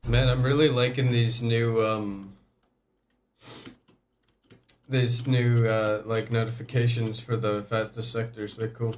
Man, I'm really liking these new like notifications for the fastest sectors. They're cool.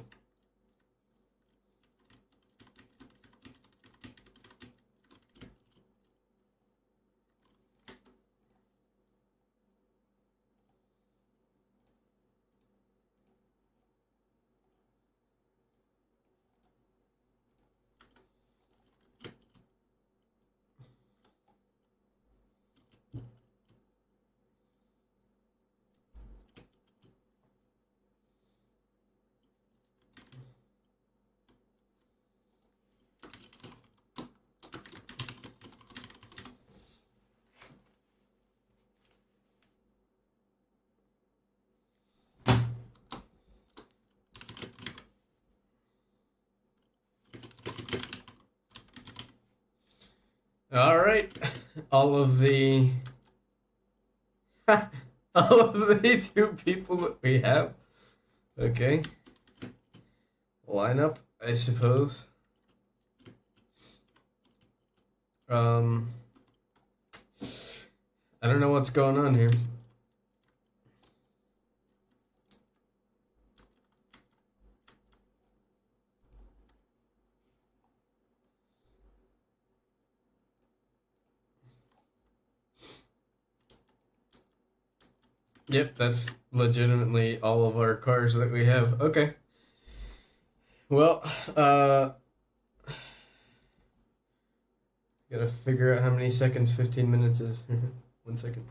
All right, all of the all of the two people that we have. Okay, lineup, I suppose. Um, I don't know what's going on here. Yep, that's legitimately all of our cars that we have. Okay. Well, gotta figure out how many seconds 15 minutes is. 1 second.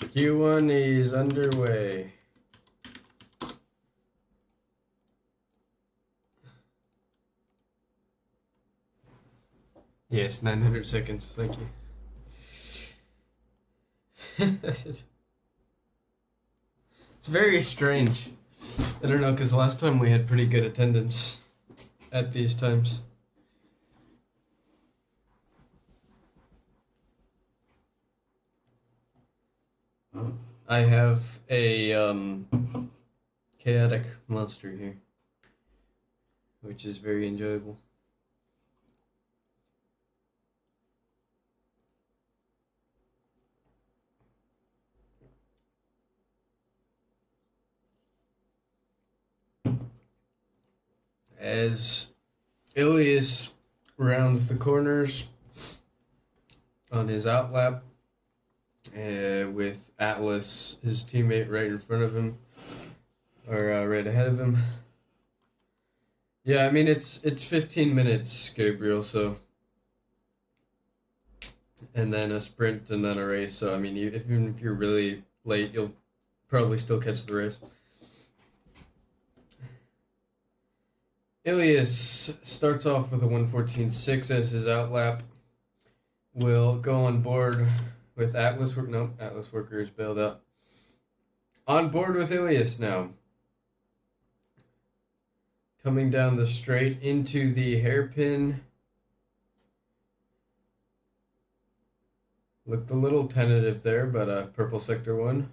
Q1 is underway. Yes, 900 seconds. Thank you. It's very strange. I don't know, because last time we had pretty good attendance at these times. I have a chaotic monster here, which is very enjoyable. As Ilias rounds the corners on his outlap, with Atlas, his teammate, right in front of him, or right ahead of him. Yeah, I mean it's 15 minutes, Gabriel. So, and then a sprint and then a race. So I mean, even if you're really late, you'll probably still catch the race. Ilias starts off with a 1:14.6 as his outlap. Will go on board with Atlas. No, Atlas Worker is bailed out. On board with Ilias now. Coming down the straight into the hairpin. Looked a little tentative there, but purple sector 1.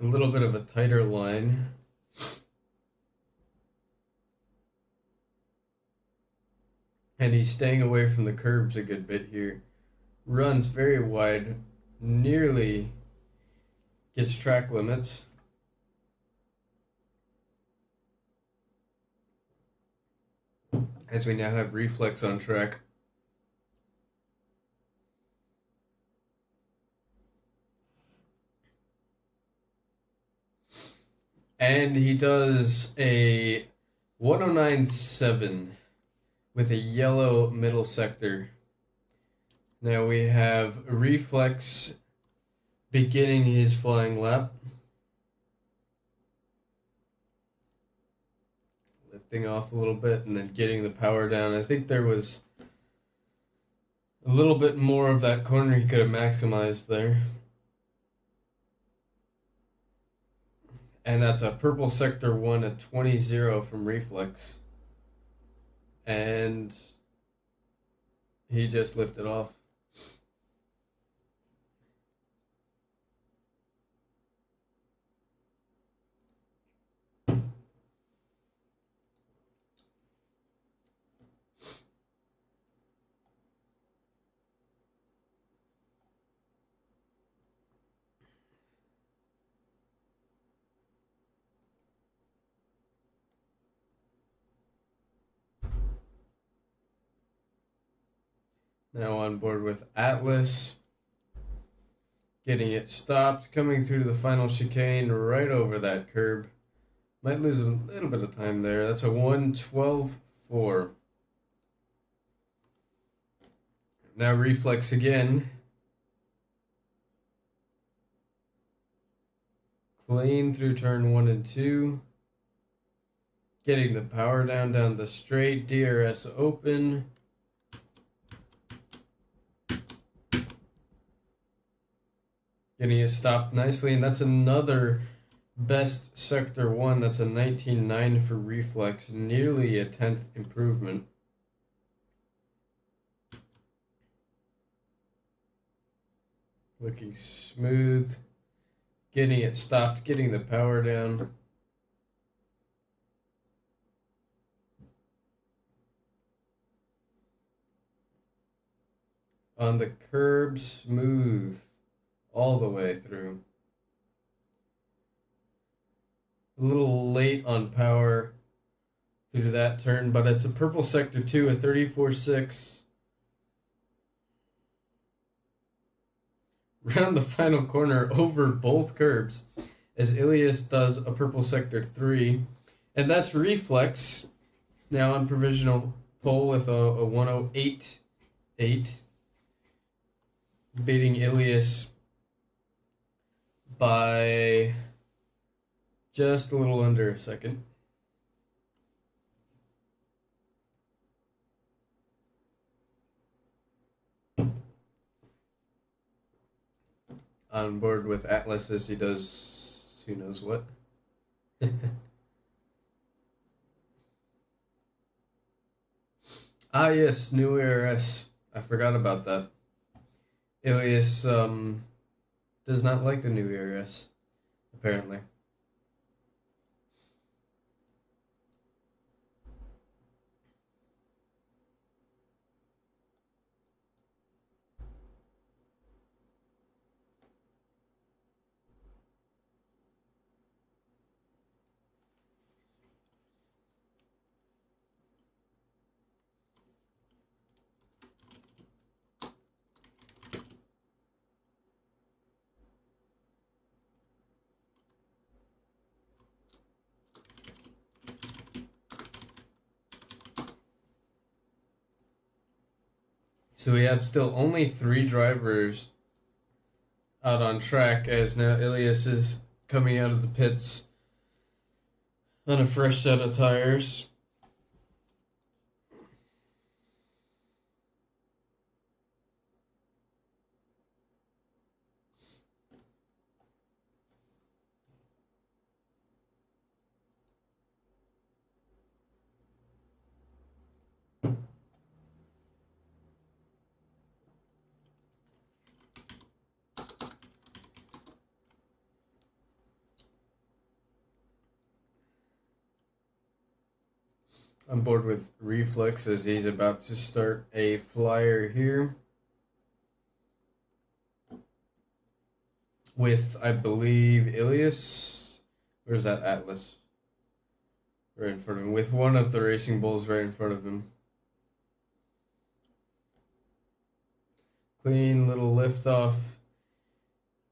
A little bit of a tighter line. And he's staying away from the curbs a good bit here. Runs very wide, nearly gets track limits. As we now have Reflex on track. And he does a 109.7 with a yellow middle sector. Now we have Reflex beginning his flying lap. Lifting off a little bit and then getting the power down. I think there was a little bit more of that corner he could have maximized there. And that's a purple sector 1 at 20-0 from Reflex. And he just lifted off. Now on board with Atlas. Getting it stopped, coming through the final chicane right over that curb. Might lose a little bit of time there. That's a 1:12.4. Now Reflex again. Clean through turn 1 and 2. Getting the power down the straight. DRS open. Getting it stopped nicely, and that's another best sector 1. That's a 19.9 for Reflex, nearly a 10th improvement. Looking smooth. Getting it stopped, getting the power down. On the curb, smooth all the way through. A little late on power through that turn, but it's a purple sector 2, a 34.6. Round the final corner over both curbs as Ilias does a purple sector 3. And that's Reflex now on provisional pole with a 1:08.8, beating Ilias by just a little under a second. On board with Atlas as he does who knows what. Ah yes, new ARS. I forgot about that. Ilias does not like the new ARS, apparently. So we have still only 3 drivers out on track as now Ilias is coming out of the pits on a fresh set of tires. On board with Reflex as he's about to start a flyer here with, I believe, Ilias. Where's that Atlas? Right in front of him, with one of the Racing Bulls right in front of him. Clean little lift off,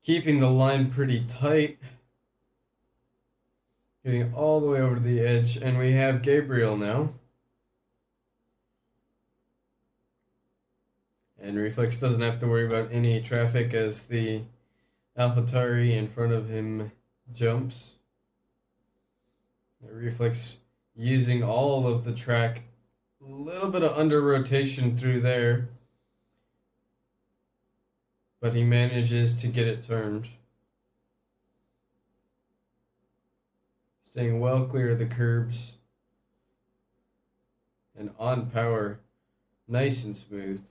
keeping the line pretty tight. Getting all the way over to the edge, and we have Gabriel now. And Reflex doesn't have to worry about any traffic as the AlphaTauri in front of him jumps. Reflex using all of the track. A little bit of under rotation through there. But he manages to get it turned. Staying well clear of the curbs. And on power. Nice and smooth.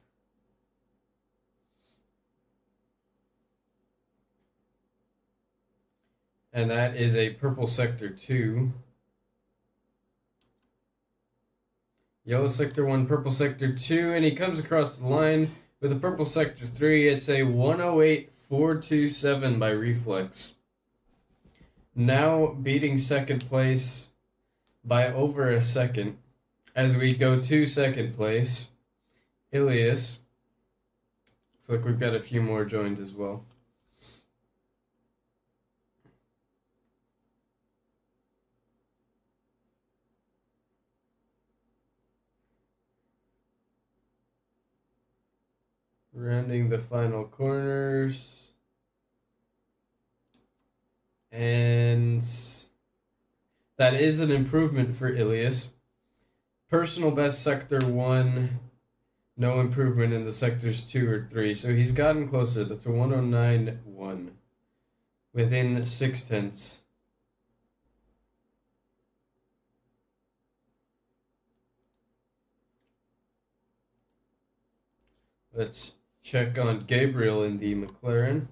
And that is a purple sector 2. Yellow sector 1, purple sector 2, and he comes across the line with a purple sector 3. It's a 108.427 by Reflex. Now beating second place by over a second as we go to second place. Ilias. Looks like we've got a few more joined as well. Rounding the final corners. And that is an improvement for Ilias. Personal best sector 1, no improvement in the sectors 2 or 3. So he's gotten closer. That's a 109.1 within 0.6. Let's check on Gabriel in the McLaren.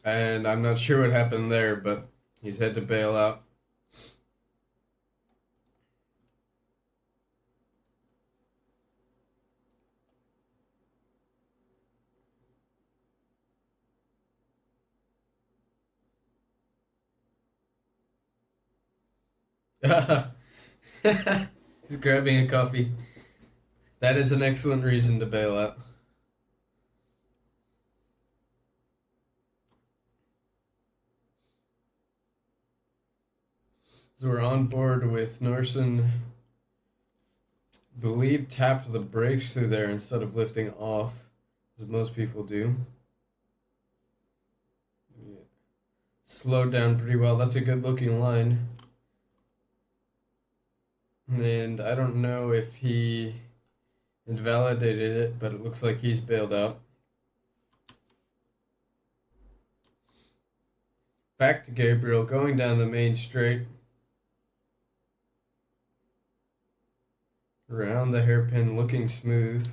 And I'm not sure what happened there, but he's had to bail out. He's grabbing a coffee. That is an excellent reason to bail out. So we're on board with Norson. Believe tapped the brakes through there instead of lifting off, as most people do. Yeah. Slowed down pretty well. That's a good looking line. And I don't know if he invalidated it, but it looks like he's bailed out. Back to Gabriel, going down the main straight. Around the hairpin, looking smooth.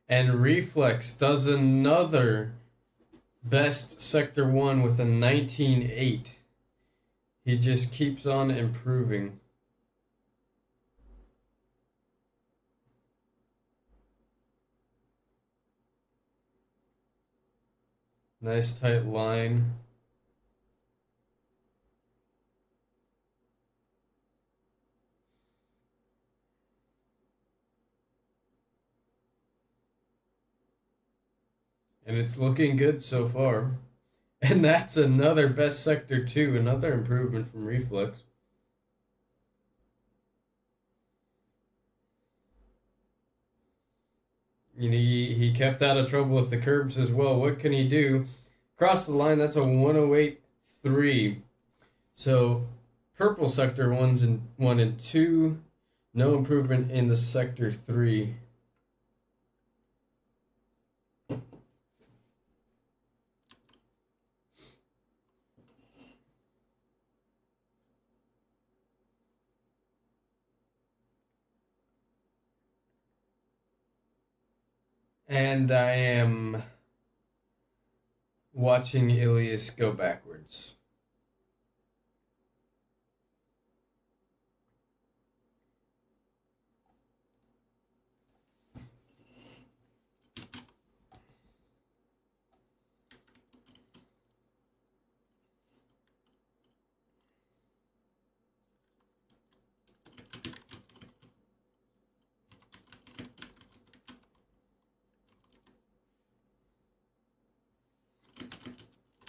And Reflex does another best sector 1 with a 19.8. He just keeps on improving. Nice tight line. And it's looking good so far. And that's another best sector 2, another improvement from Reflex. You know, he kept out of trouble with the curbs as well. What can he do? Across the line, that's a 108.3. So purple sector 1 and 2. No improvement in the sector 3. And I am watching Ilias go backwards.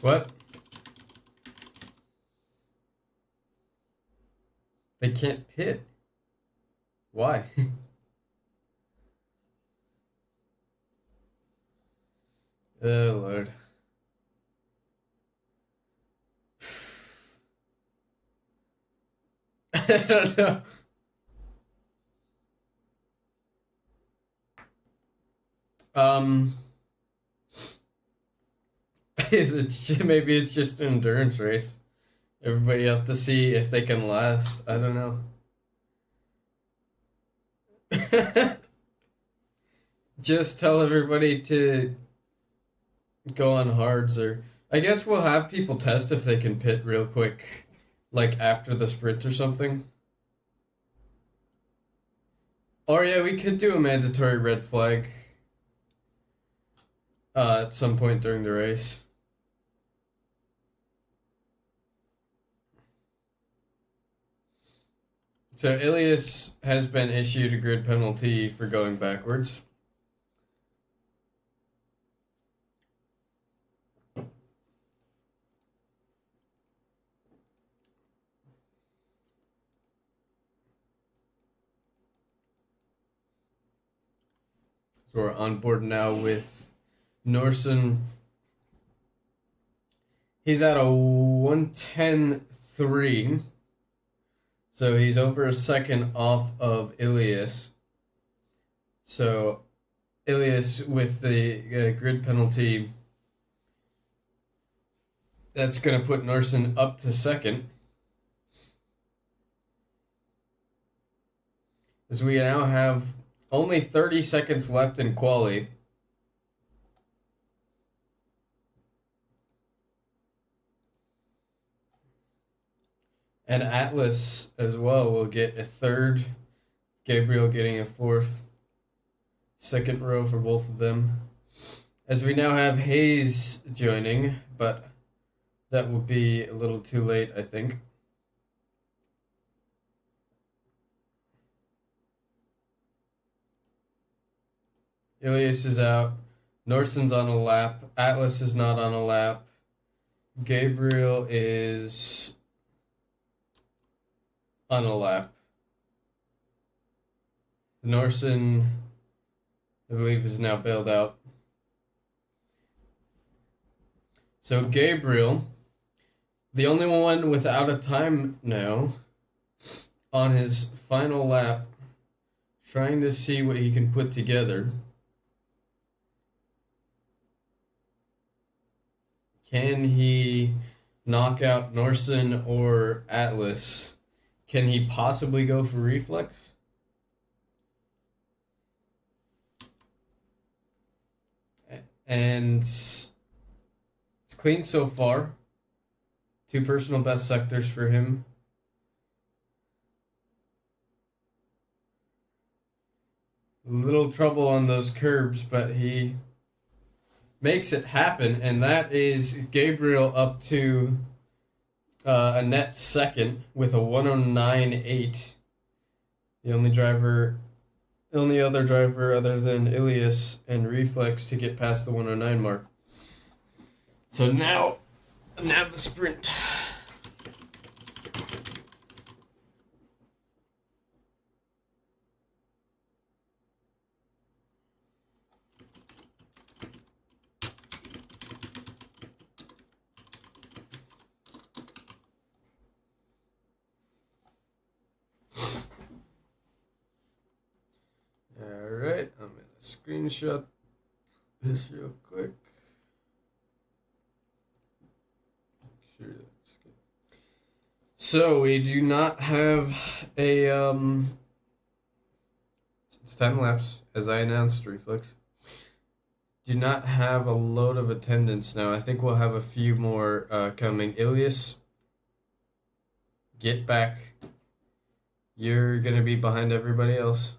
What? can't pit. Why? Oh, Lord. I don't know. Um, maybe it's just an endurance race. Everybody have to see if they can last. I don't know. Just tell everybody to go on hards, or I guess we'll have people test if they can pit real quick, like after the sprint or something. Or yeah, we could do a mandatory red flag at some point during the race. So Ilias has been issued a grid penalty for going backwards. So we're on board now with Norson. He's at a 1:10.3. So he's over a second off of Ilias. So Ilias with the grid penalty, that's going to put Norson up to second. As we now have only 30 seconds left in quali. And Atlas as well will get a third. Gabriel getting a fourth. Second row for both of them. As we now have Hayes joining, but that will be a little too late, I think. Ilias is out. Norson's on a lap. Atlas is not on a lap. Gabriel is on a lap. Norson, I believe, is now bailed out. So Gabriel, the only one without a time now, on his final lap, trying to see what he can put together. Can he knock out Norson or Atlas? Can he possibly go for reflex? And it's clean so far. 2 personal best sectors for him. Little trouble on those curbs, but he makes it happen, and that is Gabriel up to a net second with a 109.8. The only other driver other than Ilias and Reflex to get past the 109 mark. So now the sprint. Alright, I'm going to screenshot this real quick. Sure that's good. So we do not have a it's 10 laps, as I announced, Reflex. Do not have a load of attendance now. I think we'll have a few more coming. Ilias, get back. You're going to be behind everybody else.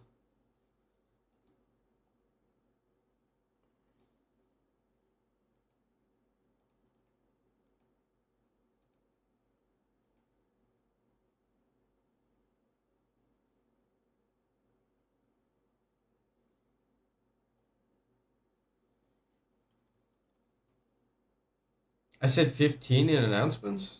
I said 15 in announcements.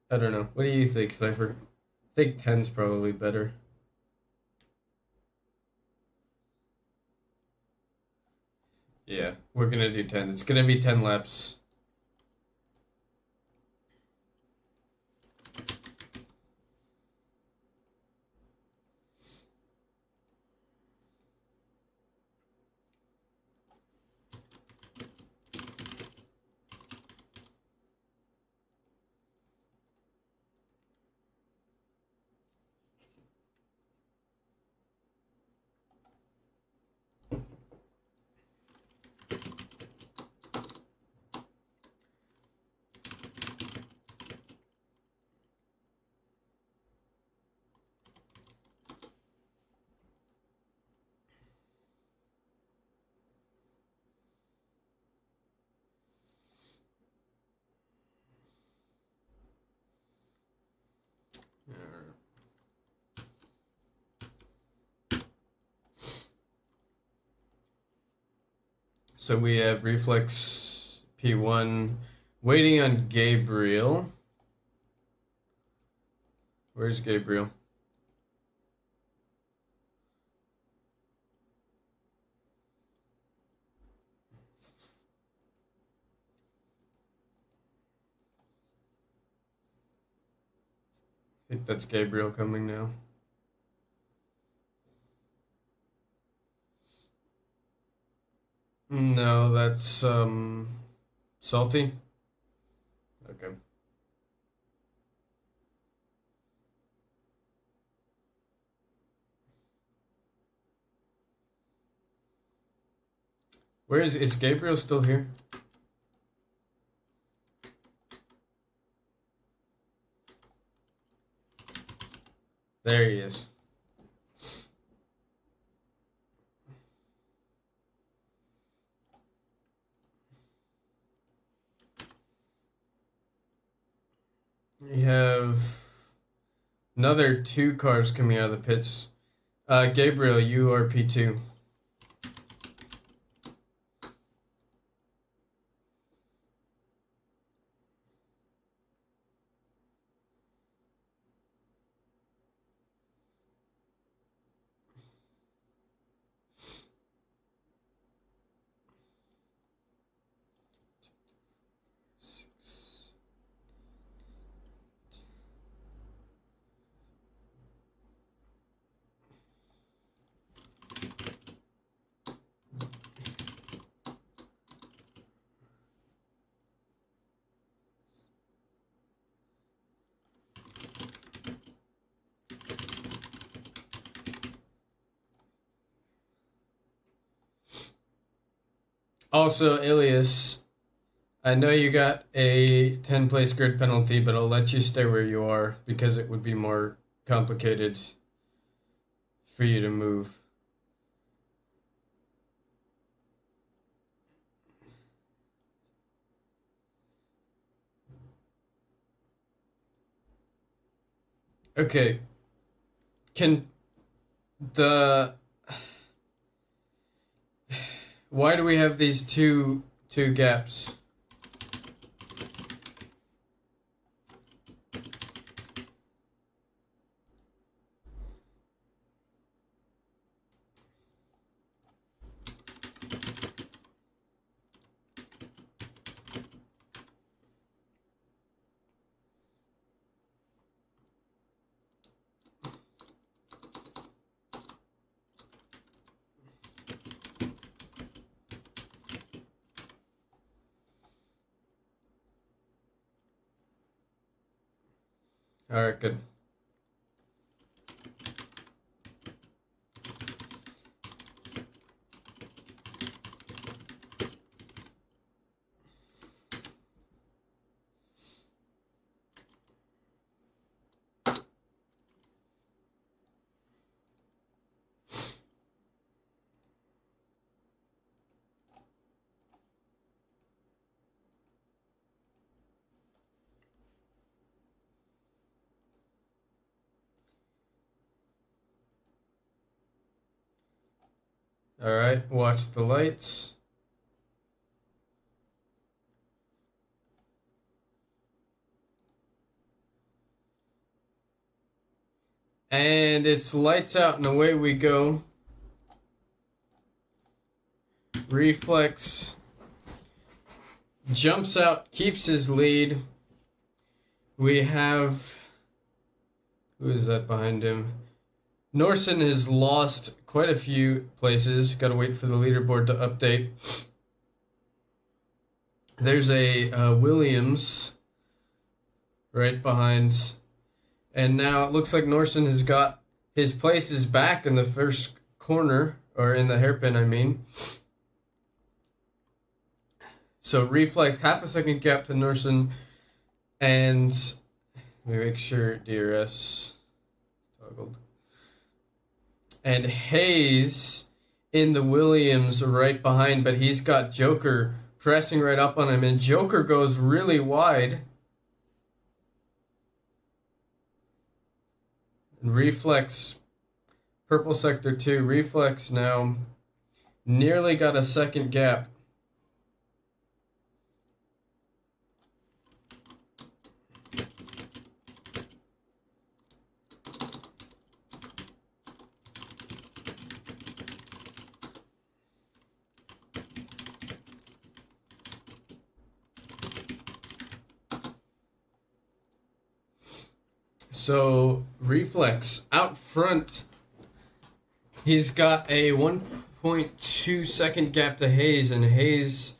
I don't know. What do you think, Cypher? I think 10's probably better. Yeah, we're gonna do 10. It's gonna be 10 laps. So we have Reflex P1 waiting on Gabriel. Where's Gabriel? I think that's Gabriel coming now. No, that's Salty. Okay. Where is Gabriel still here? There he is. We have another 2 cars coming out of the pits. Gabriel, you are P2. Also, Ilias, I know you got a 10 place grid penalty, but I'll let you stay where you are because it would be more complicated for you to move. Okay. Can the Why do we have these two gaps? All right, good. All right, watch the lights. And it's lights out and away we go. Reflex jumps out, keeps his lead. We have, who is that behind him? Norson has lost quite a few places. Got to wait for the leaderboard to update. There's a Williams right behind. And now it looks like Norson has got his places back in the first corner, or in the hairpin, I mean. So Reflex, half a second gap to Norson, and let me make sure DRS toggled. And Hayes in the Williams right behind, but he's got Joker pressing right up on him, and Joker goes really wide. And Reflex, purple sector 2, Reflex now nearly got a second gap. So Reflex out front, he's got a 1.2 second gap to Hayes, and Hayes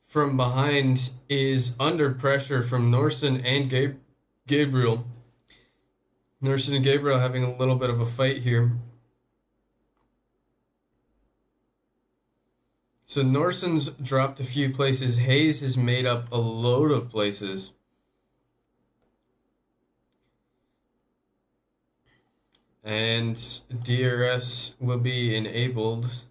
from behind is under pressure from Norson and Gabriel. Norson and Gabriel having a little bit of a fight here. So Norson's dropped a few places. Hayes has made up a load of places. And DRS will be enabled.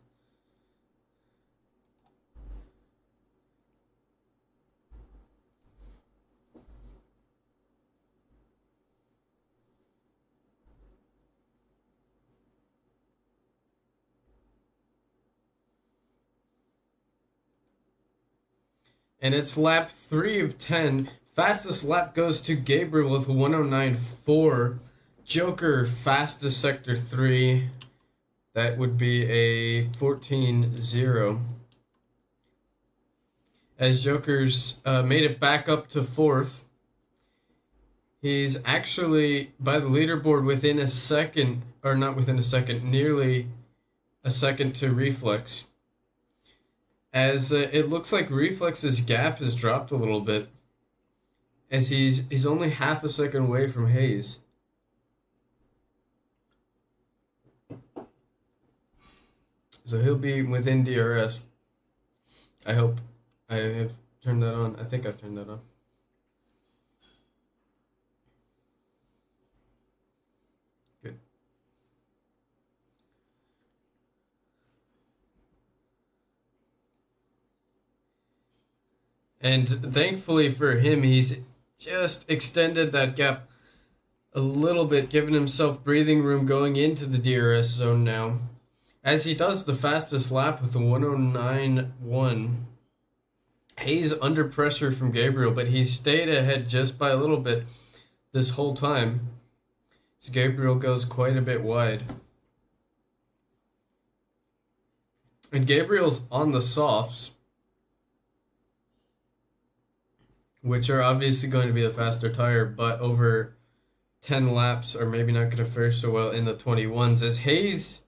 And it's lap 3 of 10. Fastest lap goes to Gabriel with 109.4. Joker, fastest sector 3. That would be a 14.0. As Joker's made it back up to 4th. He's actually, by the leaderboard, within a second, or not within a second, nearly a second to Reflex. As it looks like Reflex's gap has dropped a little bit, as he's only half a second away from Hayes. So he'll be within DRS. I hope. I have turned that on. I think I've turned that on. Good. And thankfully for him, he's just extended that gap a little bit, giving himself breathing room going into the DRS zone now. As he does the fastest lap with the 109.1. Hayes under pressure from Gabriel, but he stayed ahead just by a little bit this whole time. So Gabriel goes quite a bit wide. And Gabriel's on the softs, which are obviously going to be the faster tire, but over 10 laps are maybe not going to fare so well in the 21s. As Hayes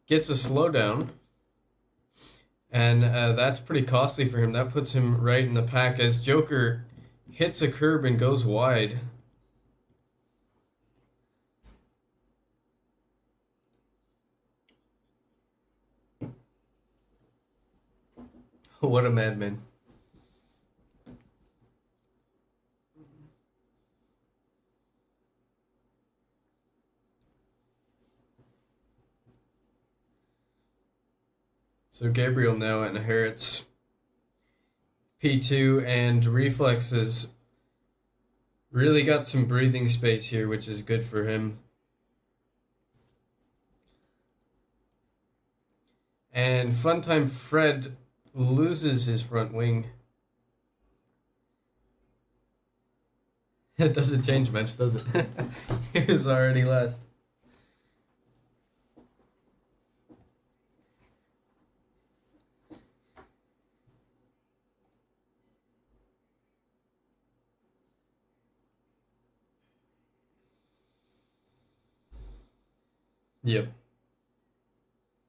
gets a slowdown, and that's pretty costly for him. That puts him right in the pack as Joker hits a curb and goes wide. What a madman. So Gabriel now inherits P2, and Reflexes really got some breathing space here, which is good for him. And Funtime Fred loses his front wing. It doesn't change much, does it? He was already last. Yep.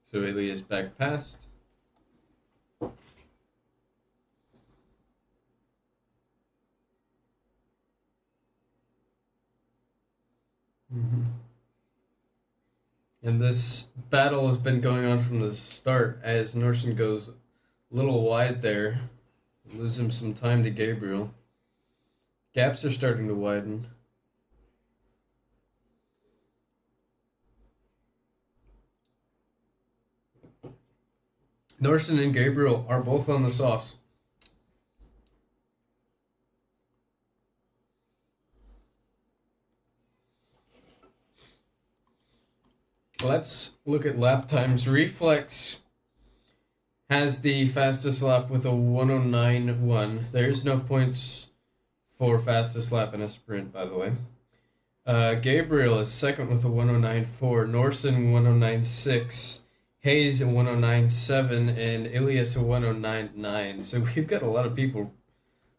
So Ilias back past. And this battle has been going on from the start as Norson goes a little wide there, losing some time to Gabriel. Gaps are starting to widen. Norson and Gabriel are both on the softs. Let's look at lap times. Reflex has the fastest lap with a 109.1. There's no points for fastest lap in a sprint, by the way. Gabriel is second with a 109.4. Norson 109.6. Hayes a 109.7. And Ilias a 109.9. So we've got a lot of people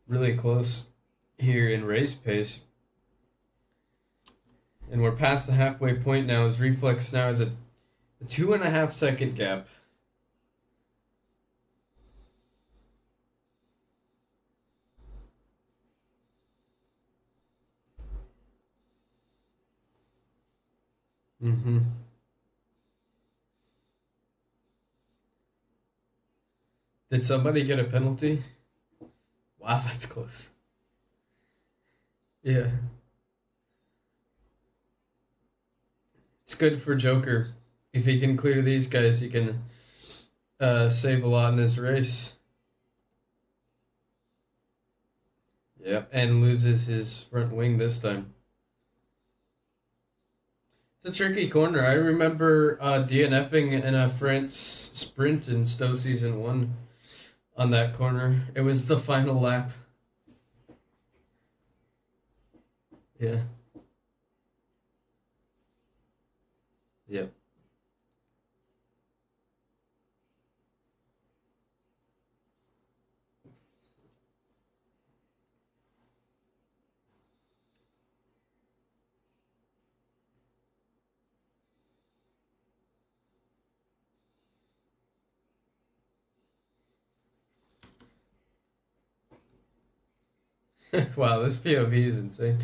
really close here in race pace. And we're past the halfway point now as Reflex now has a 2.5 second gap. Did somebody get a penalty? Wow, that's close. Yeah. It's good for Joker. If he can clear these guys, he can save a lot in his race. Yep, and loses his front wing this time. It's a tricky corner. I remember DNFing in a France sprint in Stowe Season 1 on that corner. It was the final lap. Yeah. Yep. Wow, this POV is insane.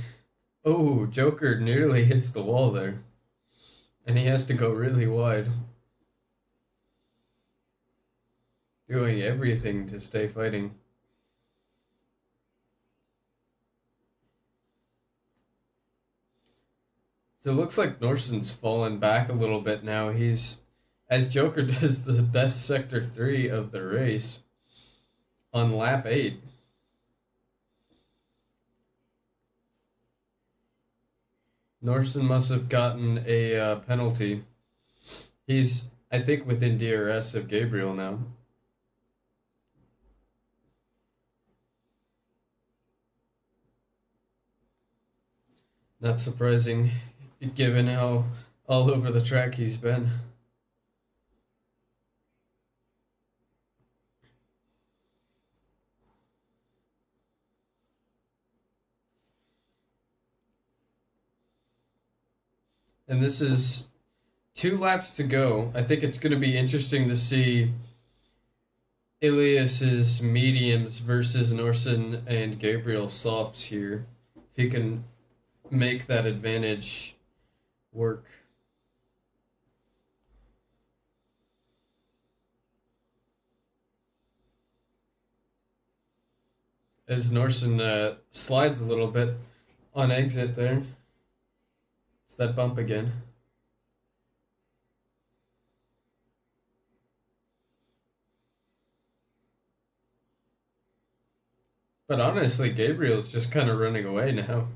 Oh, Joker nearly hits the wall there. And he has to go really wide. Doing everything to stay fighting. So it looks like Norson's fallen back a little bit now. He's, as Joker does the best Sector 3 of the race on lap 8. Norson must have gotten a penalty. He's, I think, within DRS of Gabriel now. Not surprising, given how all over the track he's been. And this is 2 laps to go. I think it's going to be interesting to see Ilias's mediums versus Norson and Gabriel softs here. If he can make that advantage work. As Norson slides a little bit on exit there. It's that bump again. But honestly, Gabriel's just kind of running away now.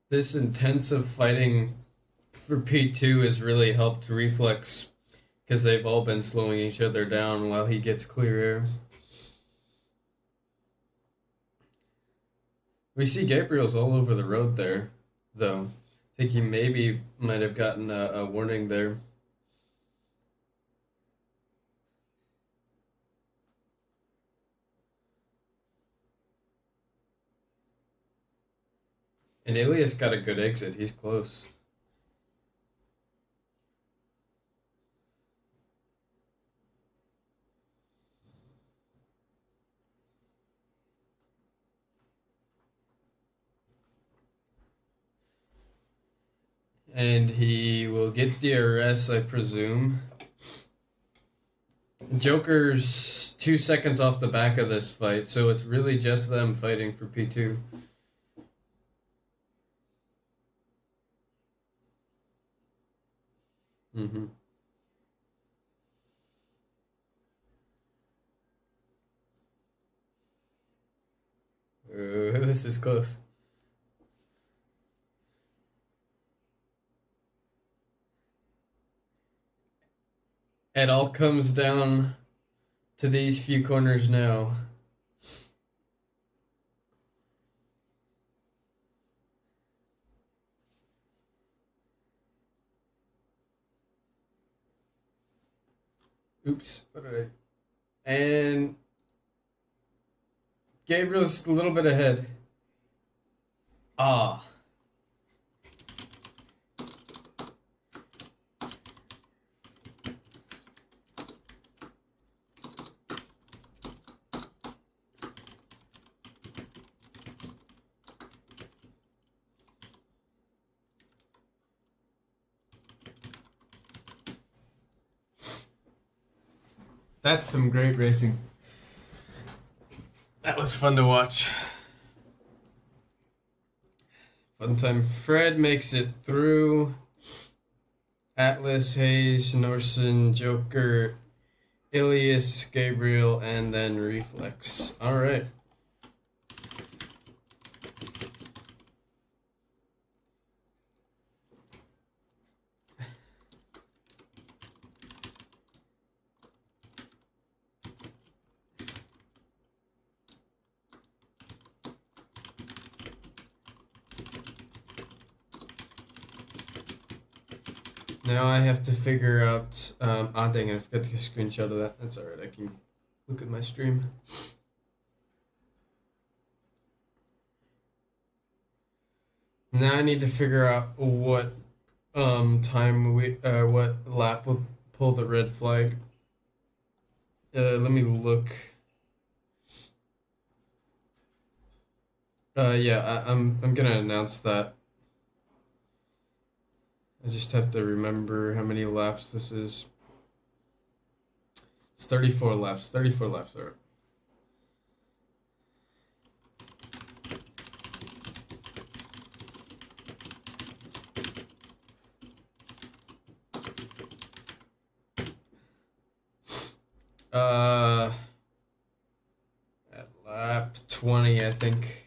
This intensive fighting for P2 has really helped Reflex because they've all been slowing each other down while he gets clear air. We see Gabriel's all over the road there, though. I think he maybe might have gotten a warning there. And Ilias got a good exit. He's close. And he will get DRS, I presume. Joker's 2 seconds off the back of this fight, so it's really just them fighting for P2. Mm-hmm. This is close. It all comes down to these few corners now. Oops, what did I... And Gabriel's a little bit ahead. Ah. That's some great racing. That was fun to watch. Fun time. Fred makes it through. Atlas, Hayes, Norson, Joker, Ilias, Gabriel, and then Reflex. All right. Now I have to figure out. Dang it! I forgot to get a screenshot of that. That's all right. I can look at my stream. Now I need to figure out what time what lap will pull the red flag. Let me look. Yeah, I'm gonna announce that. I just have to remember how many laps this is. It's 34 laps. 34 laps, all right. At lap 20, I think.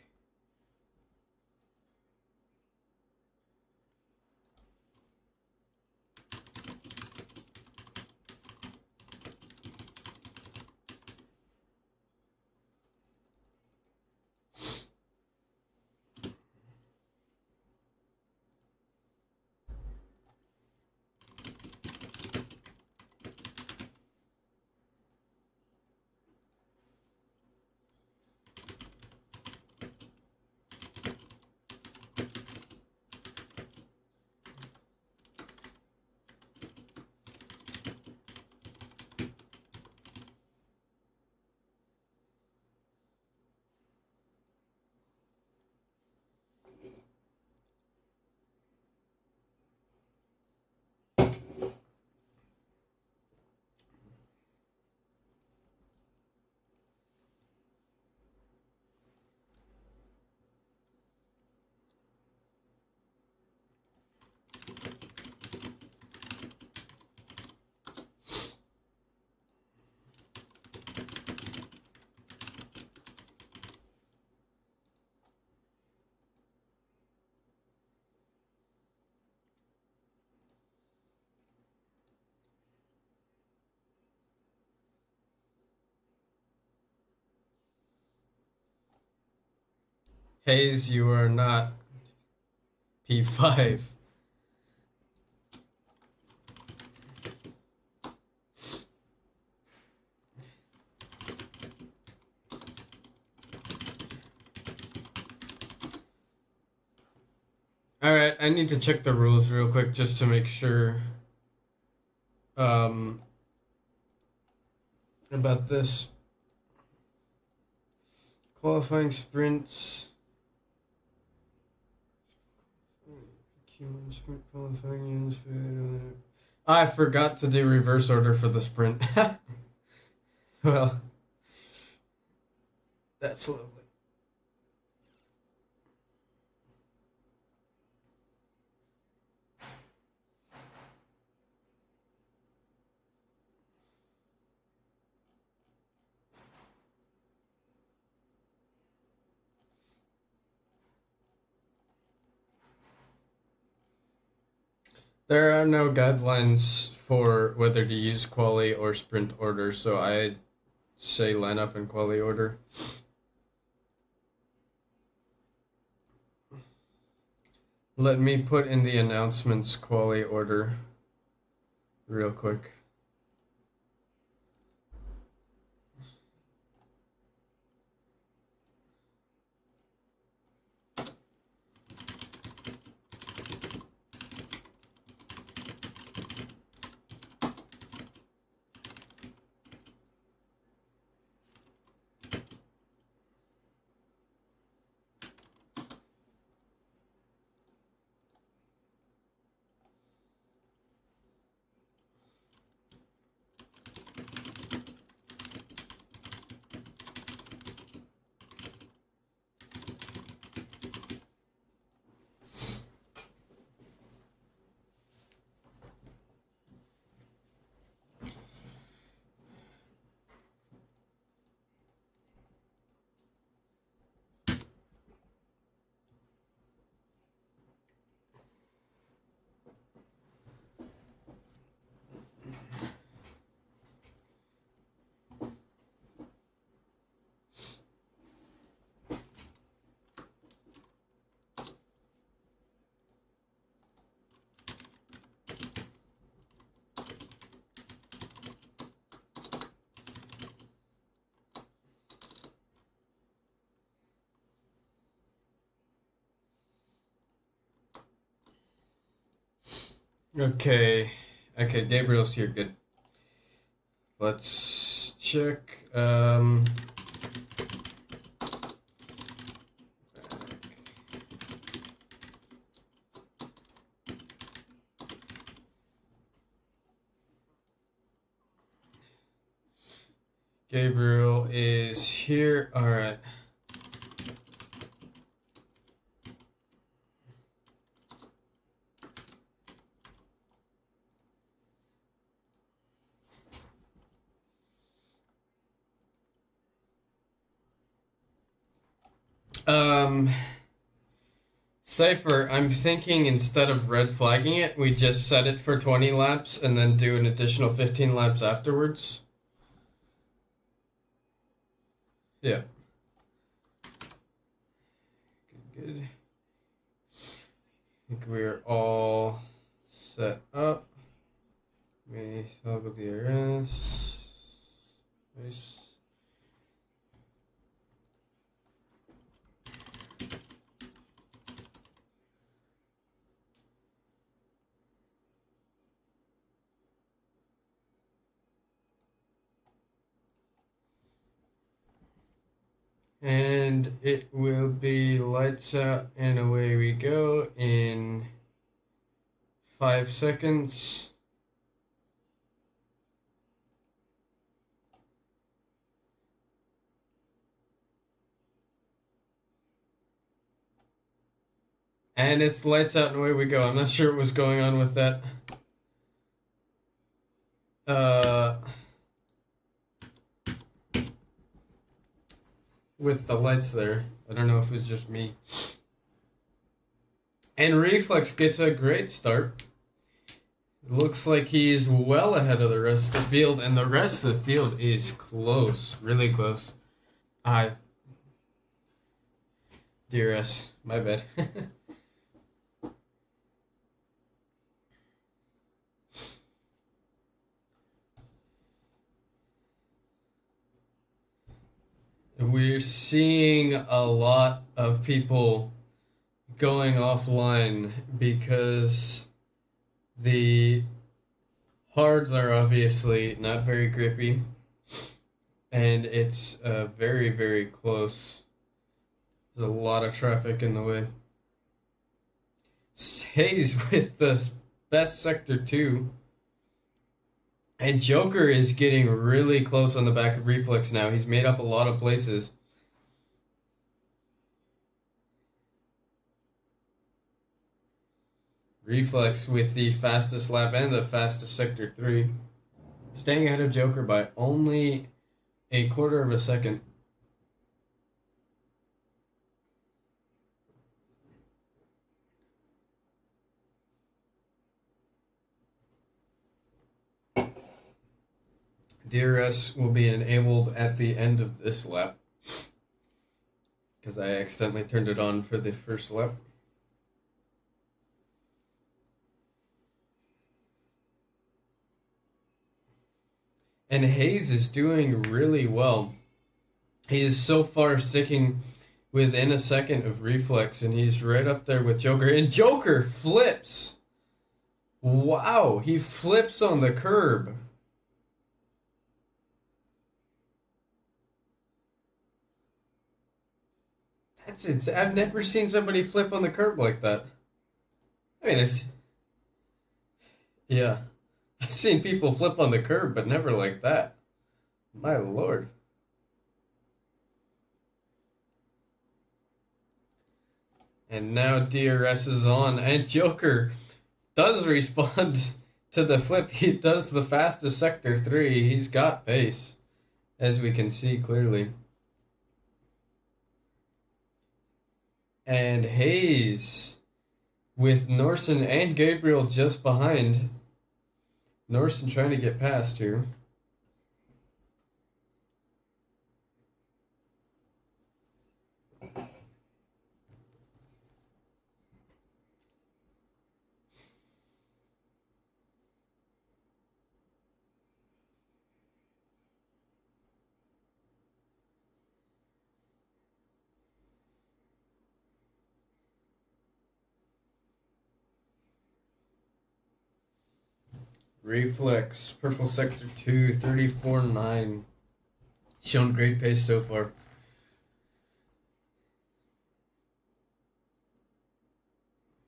Hayes, you are not P5. Alright, I need to check the rules real quick just to make sure about this. Qualifying sprints. I forgot to do reverse order for the sprint. Well, that's lovely. There are no guidelines for whether to use quali or sprint order, so I say line up in quali order. Let me put in the announcements quali order real quick. Okay, Gabriel's here, good. Let's check, Gabriel is here, alright. Cypher, I'm thinking instead of red flagging it, we just set it for 20 laps and then do an additional 15 laps afterwards. Yeah. Good. I think we're all set up. We toggle DRS. Nice. And it will be lights out and away we go in 5 seconds. And it's lights out and away we go. I'm not sure what was going on with that. With the lights there. I don't know if it was just me. And Reflex gets a great start. It looks like he's well ahead of the rest of the field, and the rest of the field is close, really close. DRS. My bad. We're seeing a lot of people going offline because the hards are obviously not very grippy, and it's very, very close. There's a lot of traffic in the way. Hayes with the best sector 2. And Joker is getting really close on the back of Reflex now. He's made up a lot of places. Reflex with the fastest lap and the fastest sector 3. Staying ahead of Joker by only a quarter of a second. DRS will be enabled at the end of this lap because I accidentally turned it on for the first lap. And Hayes is doing really well. He is so far sticking within a second of Reflex, and he's right up there with Joker. And Joker flips! Wow, he flips on the curb. That's it. I've never seen somebody flip on the curb like that. I mean, yeah. I've seen people flip on the curb, but never like that. My lord. And now DRS is on, and Joker does respond to the flip. He does the fastest sector 3. He's got pace, as we can see clearly. And Hayes with Norson and Gabriel just behind. Norson trying to get past here. Reflex, purple sector 2, 34.9. Shown great pace so far.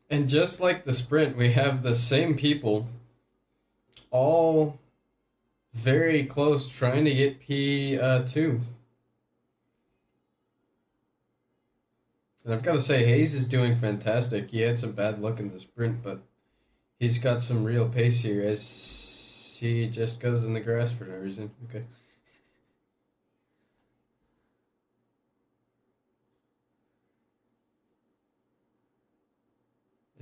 And just like the sprint, we have the same people all very close trying to get P2. And I've got to say, Hayes is doing fantastic. He had some bad luck in the sprint, but he's got some real pace here as he just goes in the grass for no reason. Okay.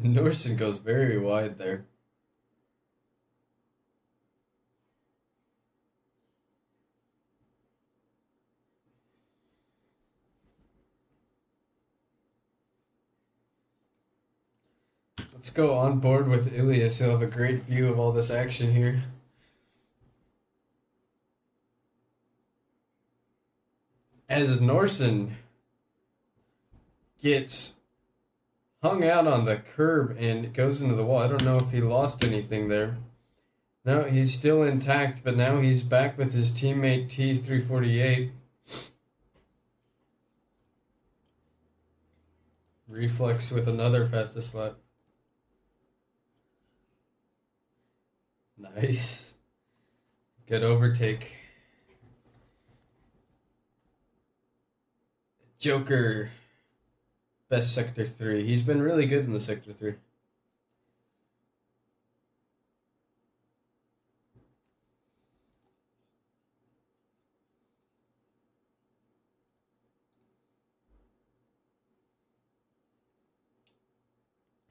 And Norson goes very wide there. Let's go on board with Ilias. He'll have a great view of all this action here. As Norson gets hung out on the curb and goes into the wall. I don't know if he lost anything there. No, he's still intact, but now he's back with his teammate T348. Reflex with another fastest lap. Nice. Good overtake. Joker, best sector 3. He's been really good in the sector 3.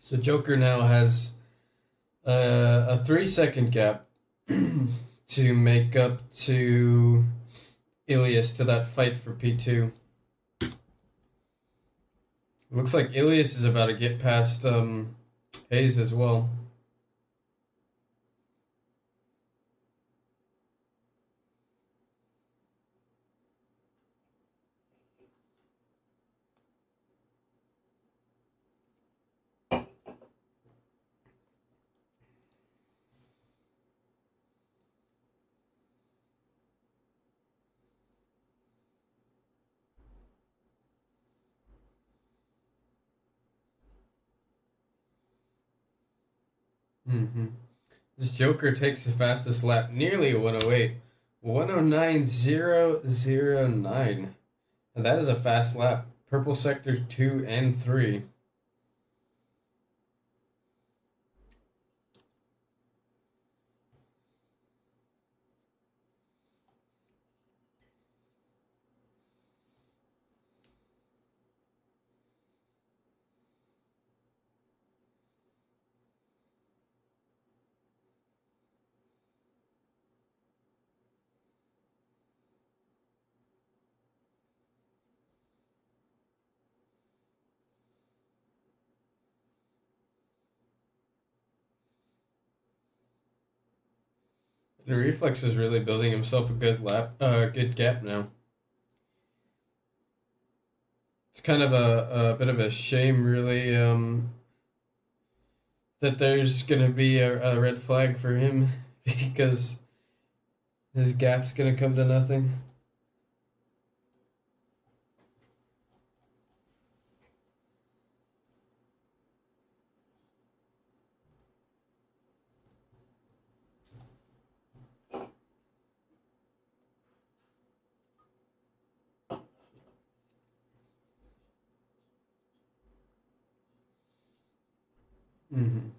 So Joker now has a 3-second gap to make up to Ilias to that fight for P2. Looks like Ilias is about to get past Hayes as well. Mm-hmm. This Joker takes the fastest lap, nearly a 108. 109.009. And that is a fast lap. Purple sector 2 and 3. The Reflex is really building himself a good gap now. It's kind of a bit of a shame, really, that there's gonna be a red flag for him because his gap's gonna come to nothing. Mm-hmm.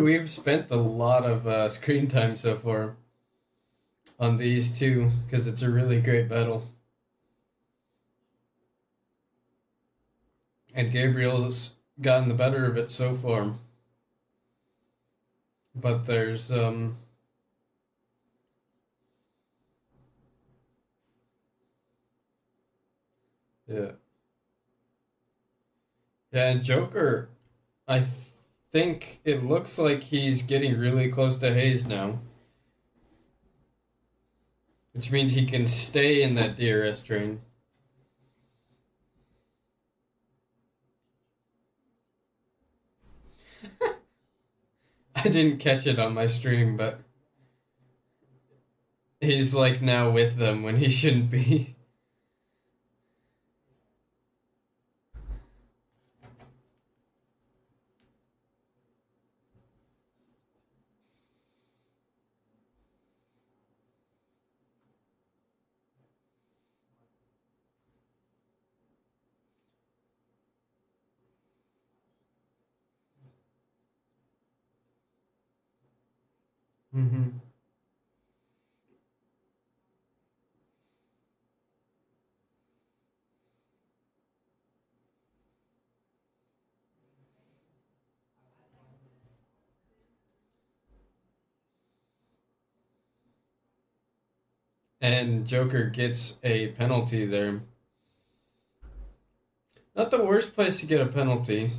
We've spent a lot of screen time so far on these two because it's a really great battle. And Gabriel's gotten the better of it so far. But there's yeah. Yeah, and Joker, I think it looks like he's getting really close to Hayes now. Which means he can stay in that DRS train. I didn't catch it on my stream, but he's like now with them when he shouldn't be. Mm-hmm. And Joker gets a penalty there. Not the worst place to get a penalty.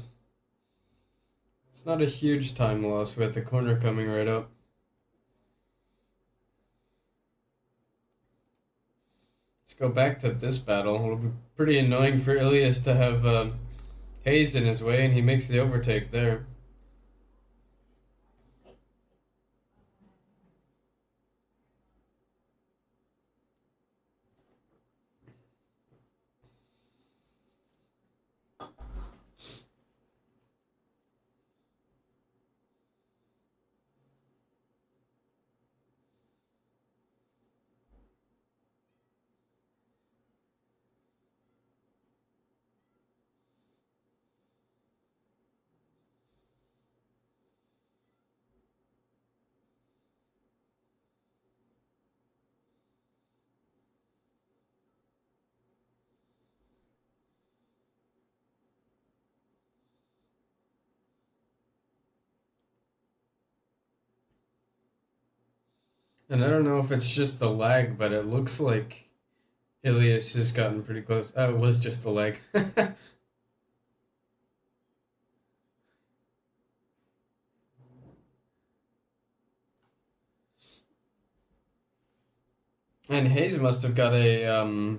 It's not a huge time loss with the corner coming right up. Let's go back to this battle. It'll be pretty annoying for Ilias to have Hayes in his way, and he makes the overtake there. And I don't know if it's just the lag, but it looks like Ilias has gotten pretty close. Oh, it was just the leg. And Hayes must have got a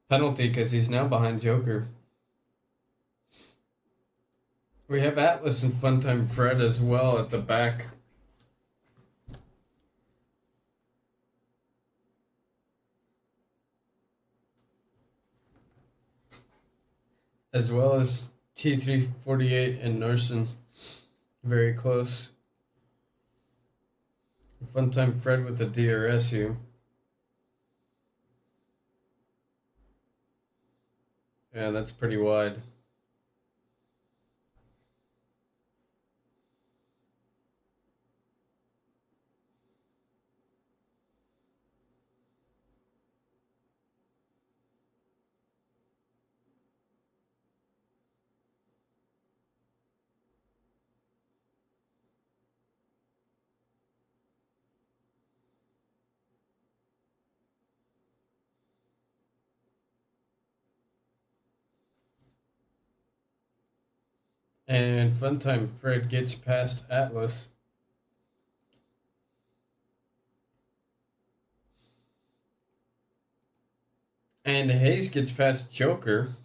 penalty because he's now behind Joker. We have Atlas and Funtime Fred as well at the back. As well as T348 and Narson. Very close. Funtime Fred with the DRS here. Yeah, that's pretty wide. And Funtime Fred gets past Atlas. And Hayes gets past Joker.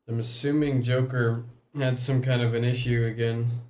I'm assuming Joker had some kind of an issue again.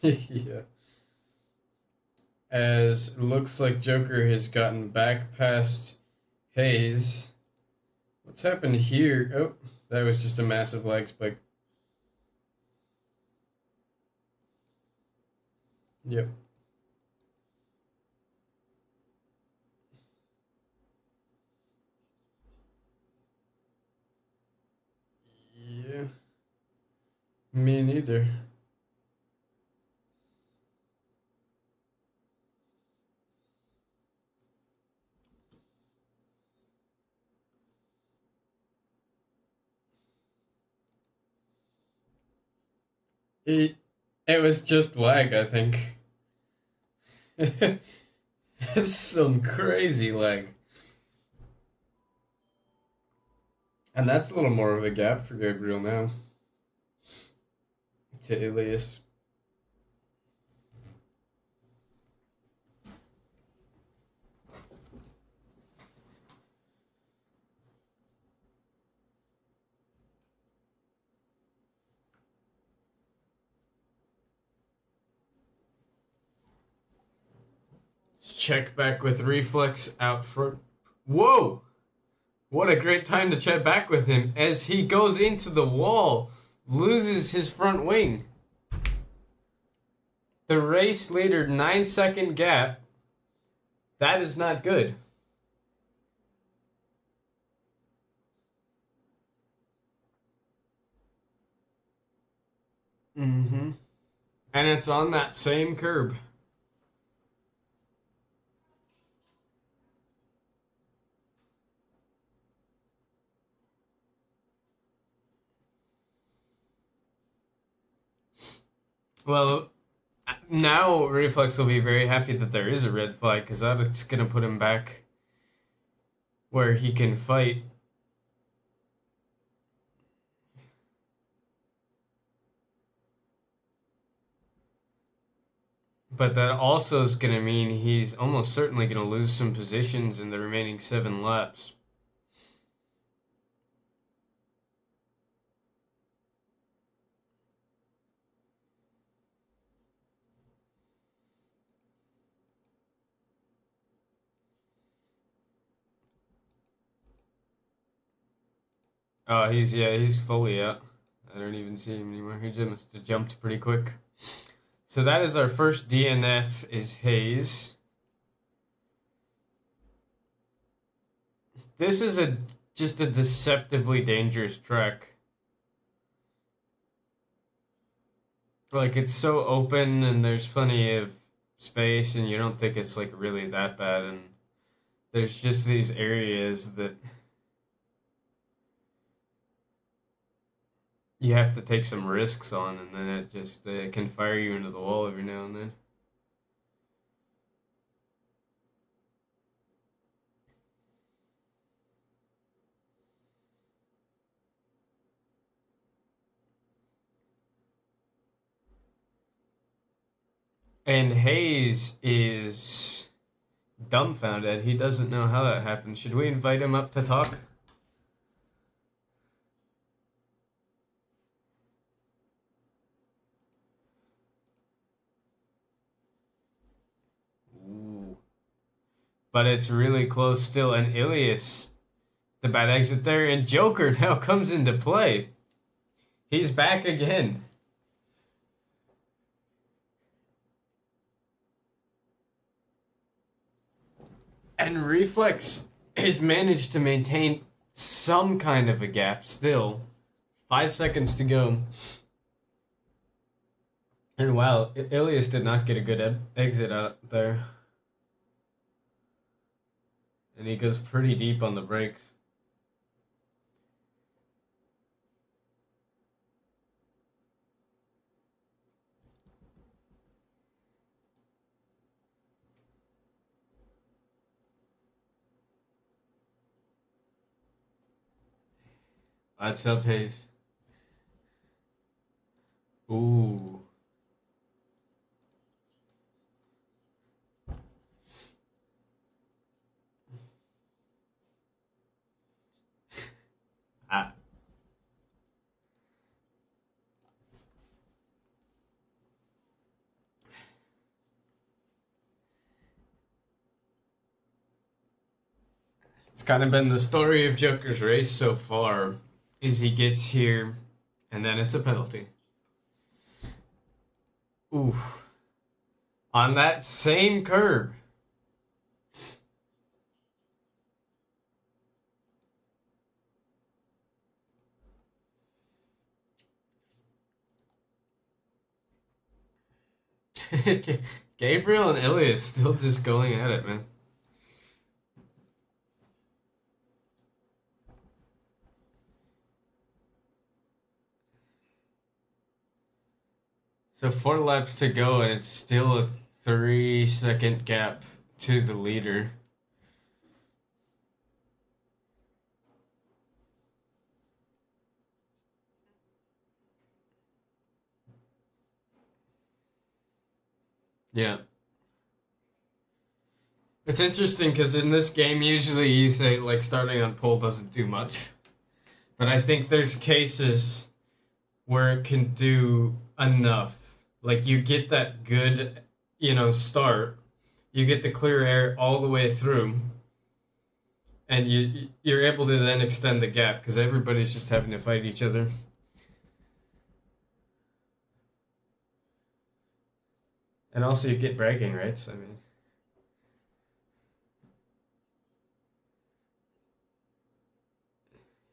Yeah. As it looks like Joker has gotten back past Hayes. What's happened here? Oh, that was just a massive lag spike. Yep. Yeah. Me neither. It, it was just lag, I think. That's some crazy lag. And that's a little more of a gap for Gabriel now. To Ilias. Check back with Reflex out front. Whoa! What a great time to check back with him as he goes into the wall, loses his front wing. The race leader 9-second gap. That is not good. Mm-hmm. And it's on that same curb. Well, now Reflex will be very happy that there is a red flag because that's going to put him back where he can fight. But that also is going to mean he's almost certainly going to lose some positions in the remaining 7 laps. He's fully out. I don't even see him anymore. He just jumped pretty quick. So that is our first DNF is Hayes. This is just a deceptively dangerous track. Like, it's so open and there's plenty of space and you don't think it's like really that bad, and there's just these areas that you have to take some risks on, and then it just can fire you into the wall every now and then. And Hayes is dumbfounded. He doesn't know how that happened. Should we invite him up to talk? Ooh. But it's really close still. And Ilias, the bad exit there. And Joker now comes into play. He's back again. And Reflex has managed to maintain some kind of a gap still. 5 seconds to go. And wow, Ilias did not get a good exit out there. And he goes pretty deep on the brakes. That's up pace. Ooh. Ah. It's kind of been the story of Joker's race so far, is he gets here and then it's a penalty. Oof. On that same curb. Gabriel and Ilias still just going at it, man. So 4 laps to go, and it's still a 3-second gap to the leader. Yeah. It's interesting because in this game, usually you say, like, starting on pole doesn't do much. But I think there's cases where it can do enough. Like, you get that good, start. You get the clear air all the way through. And you're able to then extend the gap because everybody's just having to fight each other. And also you get bragging rights, I mean.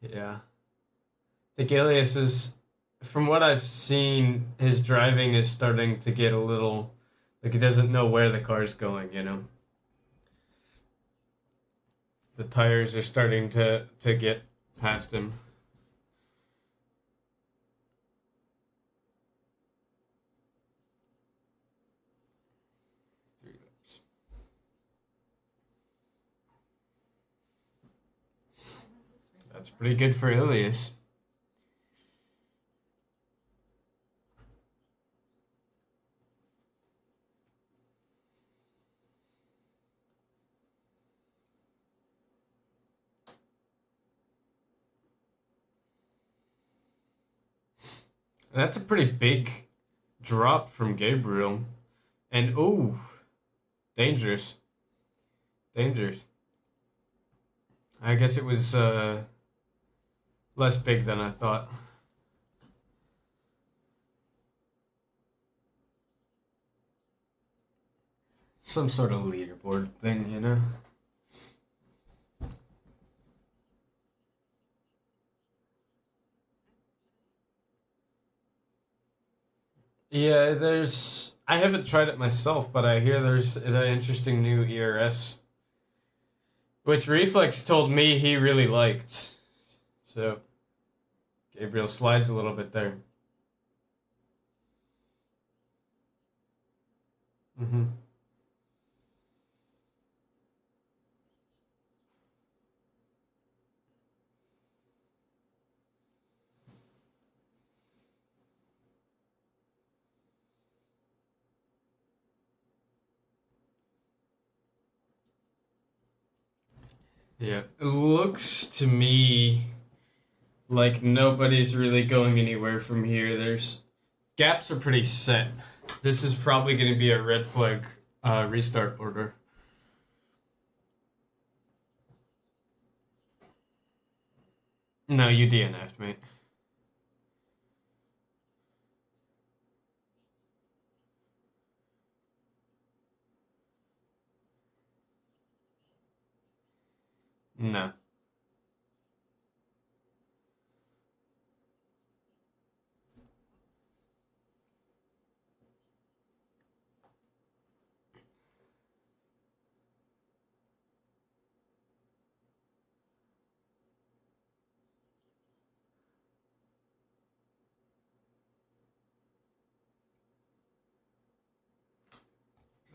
Yeah. I think Ilias is, from what I've seen, his driving is starting to get a little, like he doesn't know where the car's going. The tires are starting to get past him. That's pretty good for Ilias. That's a pretty big drop from Gabriel. And, ooh, dangerous. Dangerous. I guess it was less big than I thought. some sort of leaderboard thing, you know? Yeah, I haven't tried it myself, but I hear there's an interesting new ERS, which Reflex told me he really liked. So, Gabriel slides a little bit there. Mm-hmm. Yeah, it looks to me like nobody's really going anywhere from here. There's gaps are pretty set. This is probably going to be a red flag restart order. No, you DNF'd, mate. No.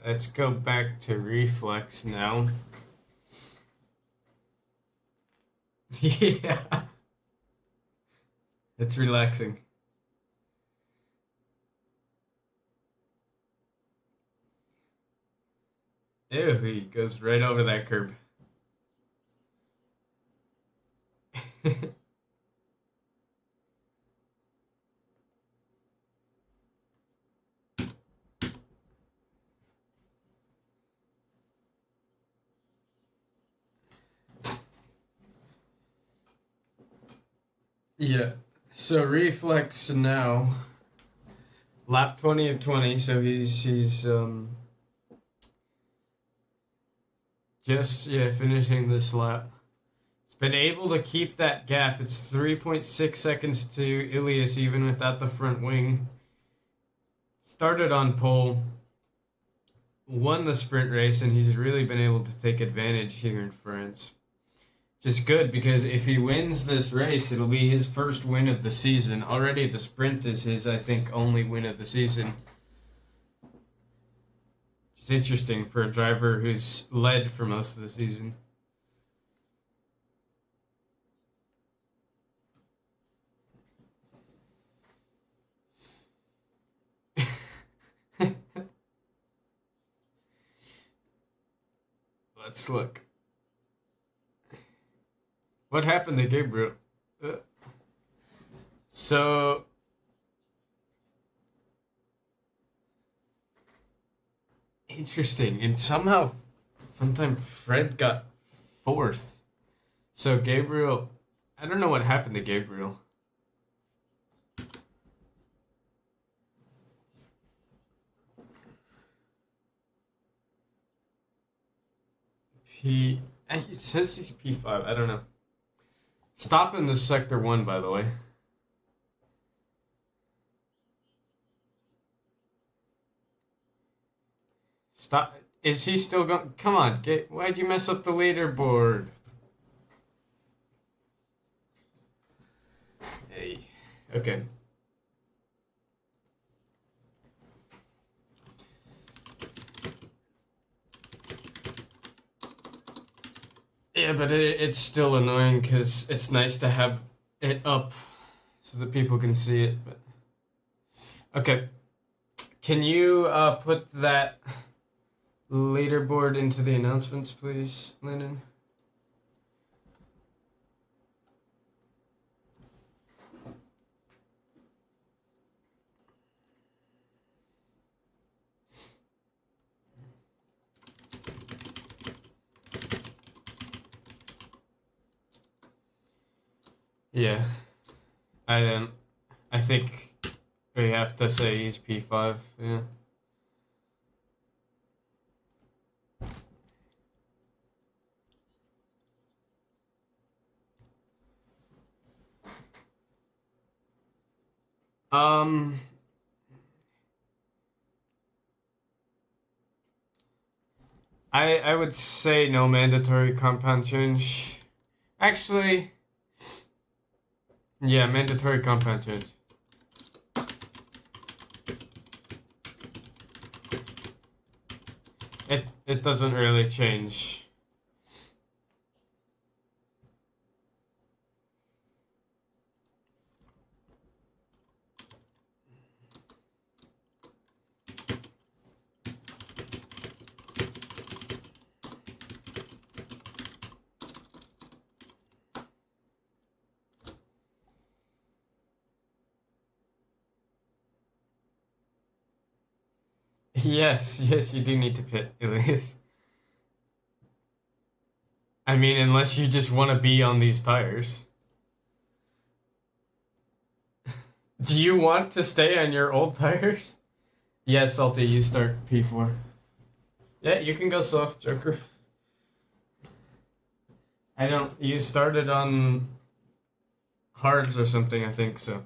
Let's go back to Reflex now. Yeah. It's relaxing. Ew, he goes right over that curb. Yeah. So Reflex now lap 20 of 20, so he's just finishing this lap. He's been able to keep that gap. It's 3.6 seconds to Ilias even without the front wing. Started on pole, won the sprint race, and he's really been able to take advantage here in France. Just good because if he wins this race, it'll be his first win of the season. Already the sprint is his, I think, only win of the season. It's interesting for a driver who's led for most of the season. Let's look. What happened to Gabriel? So interesting, and somehow, sometime Fred got fourth. So Gabriel, I don't know what happened to Gabriel. It says he's P5. I don't know. Stop in the sector 1, by the way. Stop. Is he still going? Come on, why'd you mess up the leaderboard? Hey. Okay. Yeah, but it's still annoying because it's nice to have it up so that people can see it. But okay, can you put that leaderboard into the announcements, please, Lennon? Yeah, I think we have to say he's P5. Yeah. Um, I would say no mandatory compound change. Actually, yeah, mandatory compound change. It doesn't really change. Yes, yes, you do need to pit, Elias. I mean, unless you just want to be on these tires. Do you want to stay on your old tires? Yes, Salty, you start P4. Yeah, you can go soft, Joker. I don't. You started on hards or something, I think so.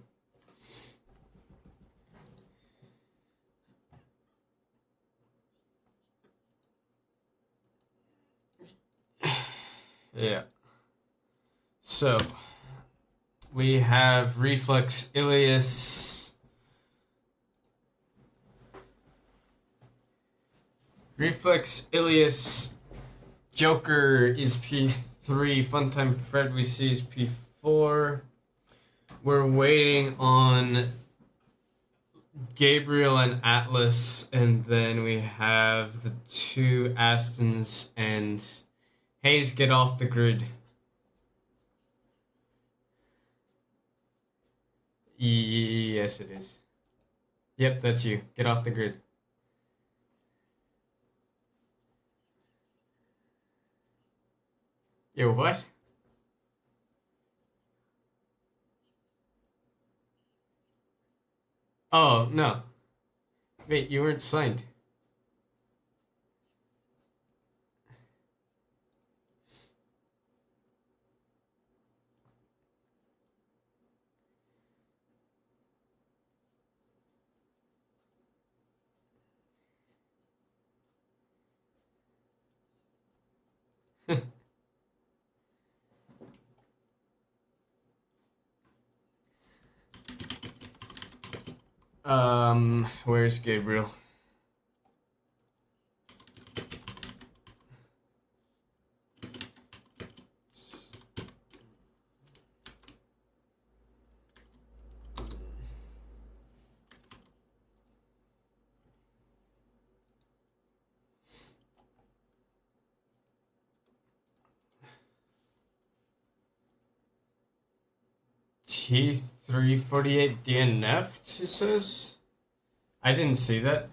Yeah. So, we have Reflex Ilias. Reflex Ilias Joker is P3. Funtime Fred we see is P4. We're waiting on Gabriel and Atlas, and then we have the two Astons and Hayes get off the grid. Yes, it is. Yep, that's you. Get off the grid. Yo, what? Oh, no. Wait, you weren't signed. Where's Gabriel? T348 DNF, it says? I didn't see that.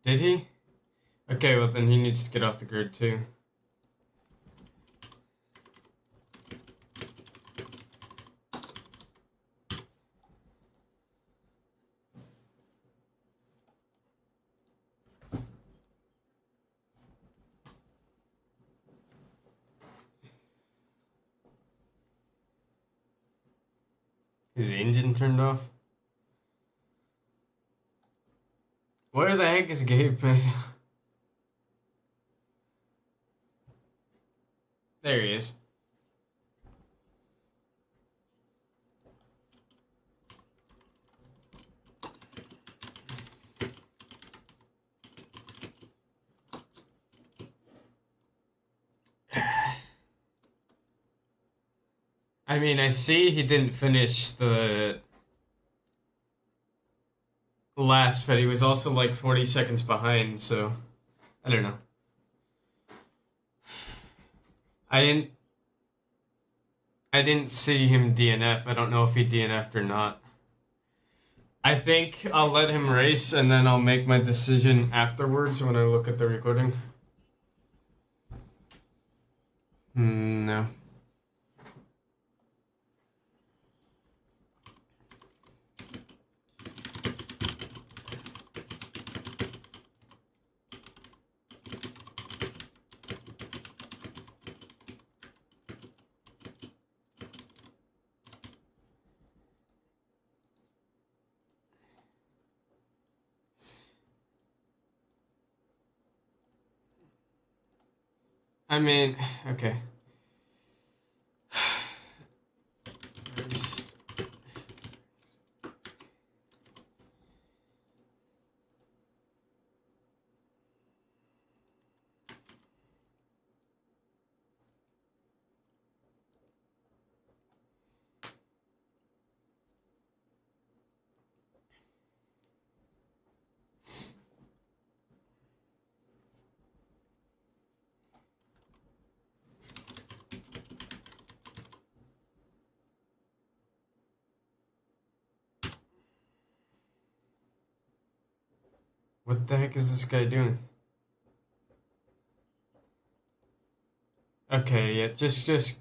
Did he? Okay, well then he needs to get off the grid too. Is the engine turned off? Where the heck is Gabe? There he is. I mean, I see he didn't finish the laps, but he was also like 40 seconds behind, so I don't know. I didn't I didn't see him DNF. I don't know if he DNF'd or not. I think I'll let him race and then I'll make my decision afterwards when I look at the recording. No. I mean, okay. What the heck is this guy doing? Okay, yeah, just despawn.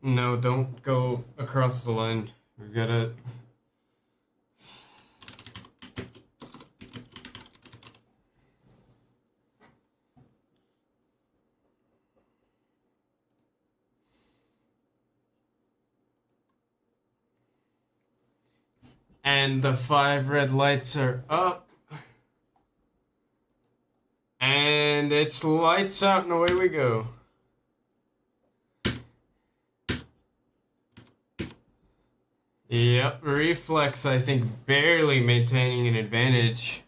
No, don't go across the line. We gotta. And the 5 red lights are up. And it's lights out and away we go. Yep, Reflex, I think, barely maintaining an advantage.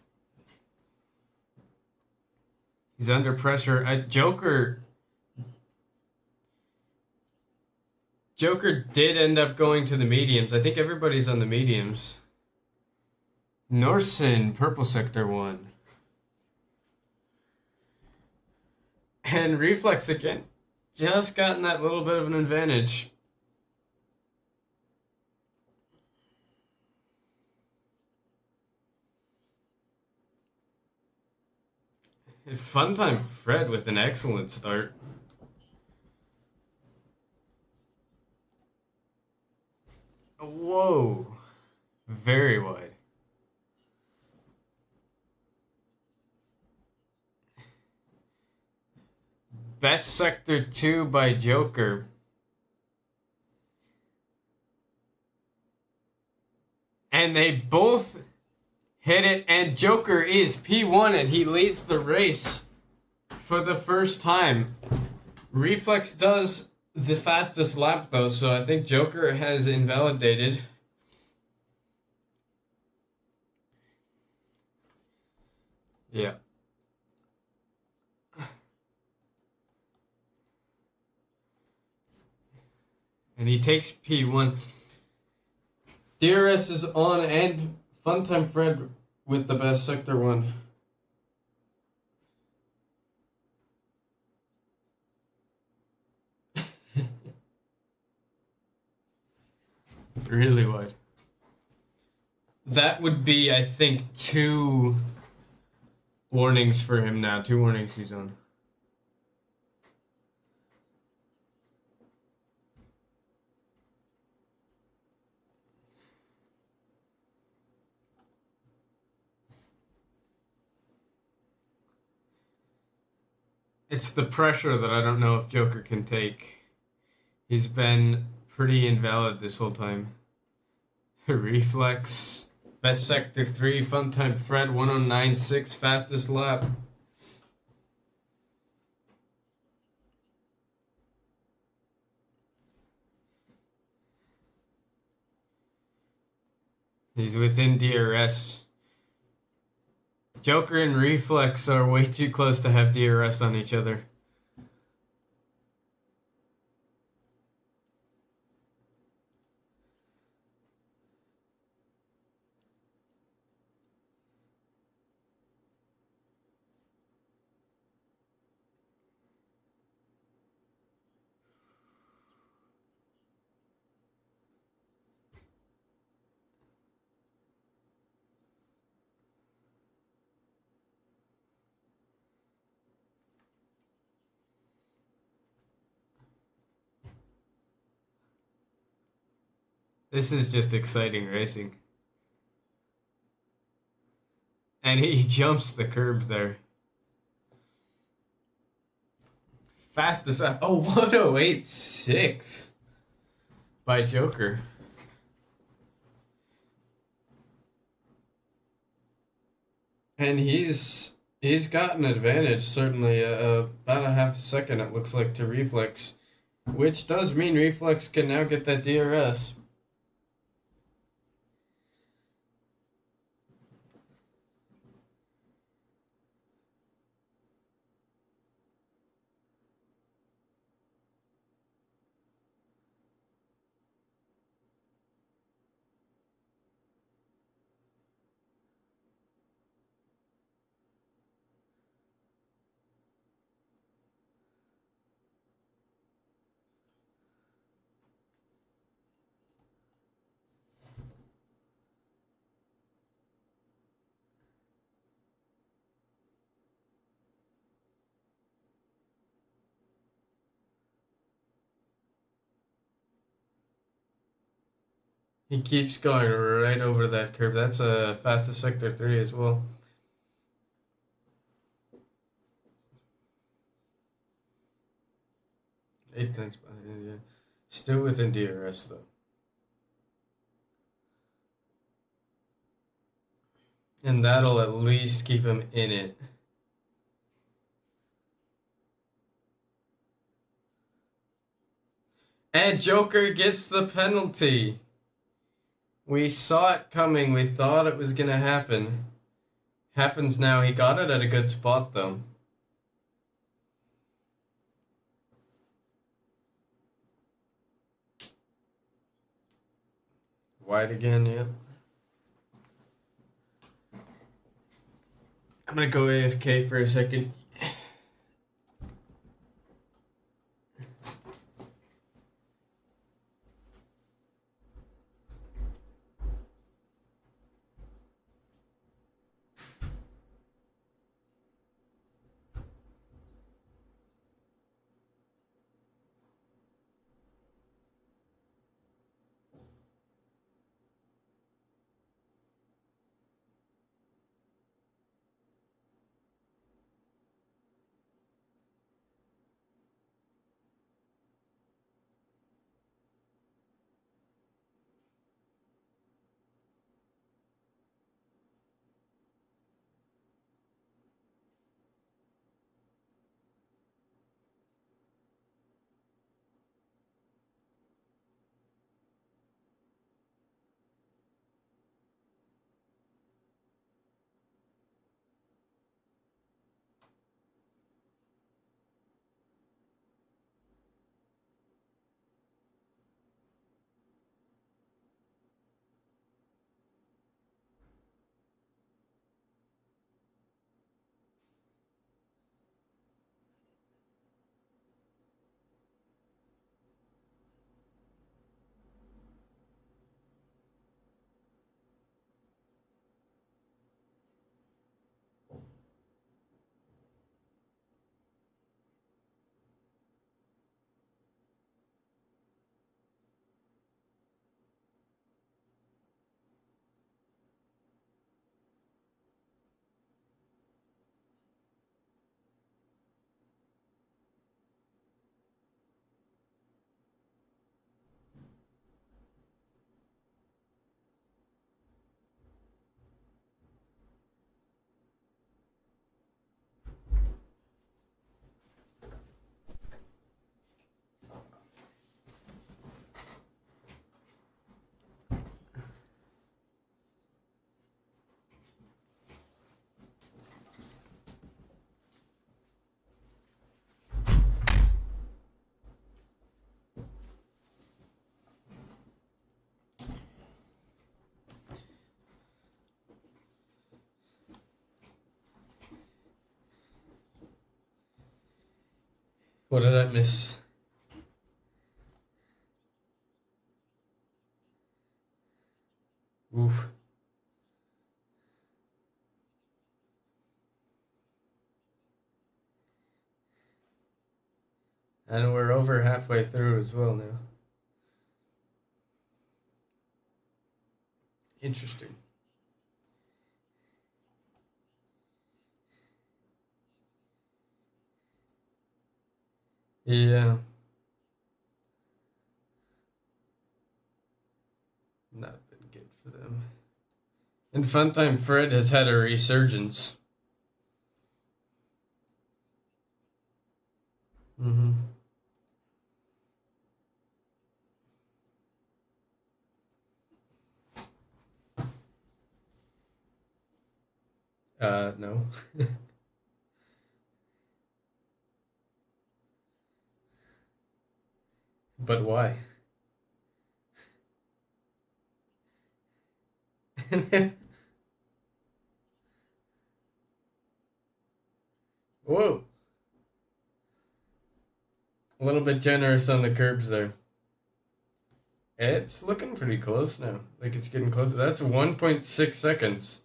He's under pressure. Joker did end up going to the mediums. I think everybody's on the mediums. Norsen, purple sector 1. And Reflex again. Just gotten that little bit of an advantage. Funtime Fred with an excellent start. Whoa. Very wide. Best sector 2 by Joker. And they both hit it, and Joker is P1 and he leads the race for the first time. Reflex does the fastest lap though, so I think Joker has invalidated. Yeah. And he takes P1. DRS is on, and Funtime Fred with the best sector 1. Really wide. That would be, I think, 2 warnings for him now. 2 warnings he's on. It's the pressure that I don't know if Joker can take. He's been pretty invalid this whole time. Reflex. Best sector 3. Funtime Fred 109.6. Fastest lap. He's within DRS. Joker and Reflex are way too close to have DRS on each other. This is just exciting racing. And he jumps the curb there. Fastest. Oh, 108.6 by Joker. And he's got an advantage, certainly. About a half a second, it looks like, to Reflex. Which does mean Reflex can now get that DRS. He keeps going right over that curve. That's a fastest sector 3 as well. Eight tenths behind, yeah. Still within DRS though. And that'll at least keep him in it. And Joker gets the penalty. We saw it coming. We thought it was going to happen. Happens now. He got it at a good spot, though. Wide again, yeah. I'm going to go AFK for a second. What did I miss? Oof. And we're over halfway through as well now. Interesting. Yeah, not been good for them. And Funtime Fred has had a resurgence. Mm-hmm. No. But why? Whoa. A little bit generous on the curbs there. It's looking pretty close now. Like it's getting closer. That's 1.6 seconds.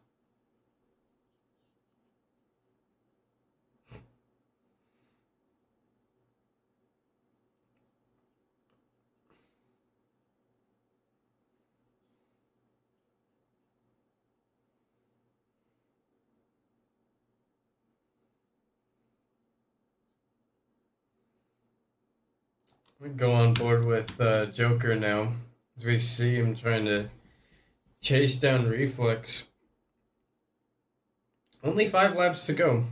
We go on board with Joker now as we see him trying to chase down Reflex. Only 5 laps to go.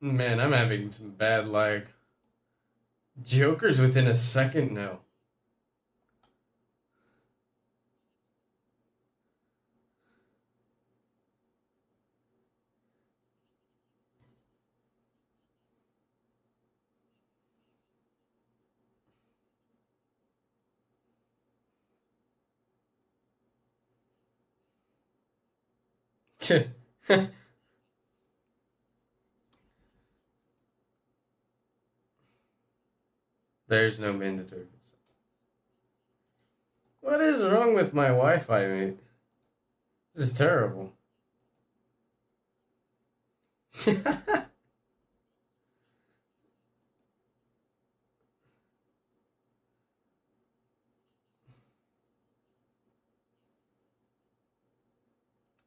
Man, I'm having some bad lag. Joker's within a second now. There's no mandatory. What is wrong with my Wi-Fi, mate? This is terrible.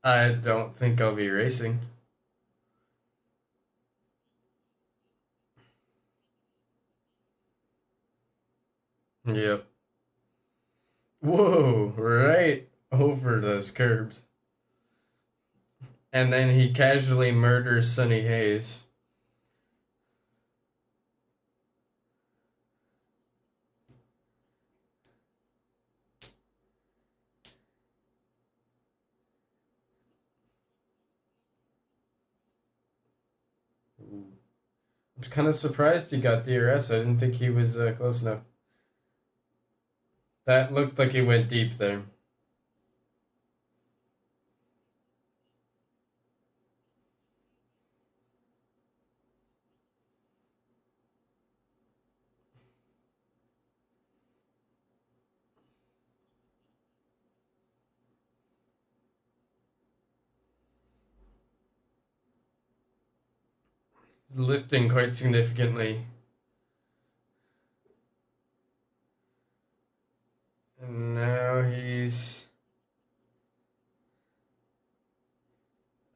I don't think I'll be racing. Yep. Whoa, right over those curbs. And then he casually murders Sonny Hayes. I'm kind of surprised he got DRS. I didn't think he was close enough. That looked like he went deep there. Lifting quite significantly. And now he's...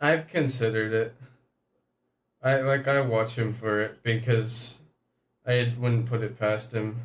I've considered it. I watch him for it because wouldn't put it past him.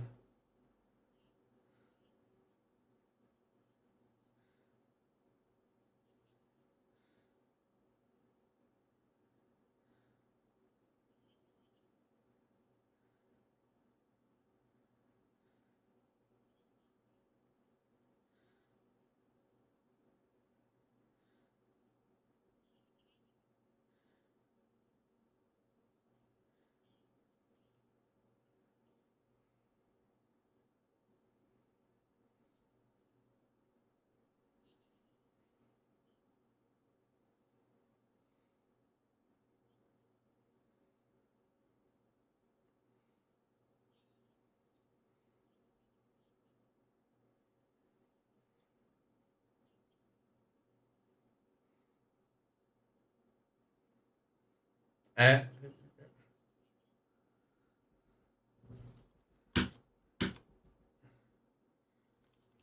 At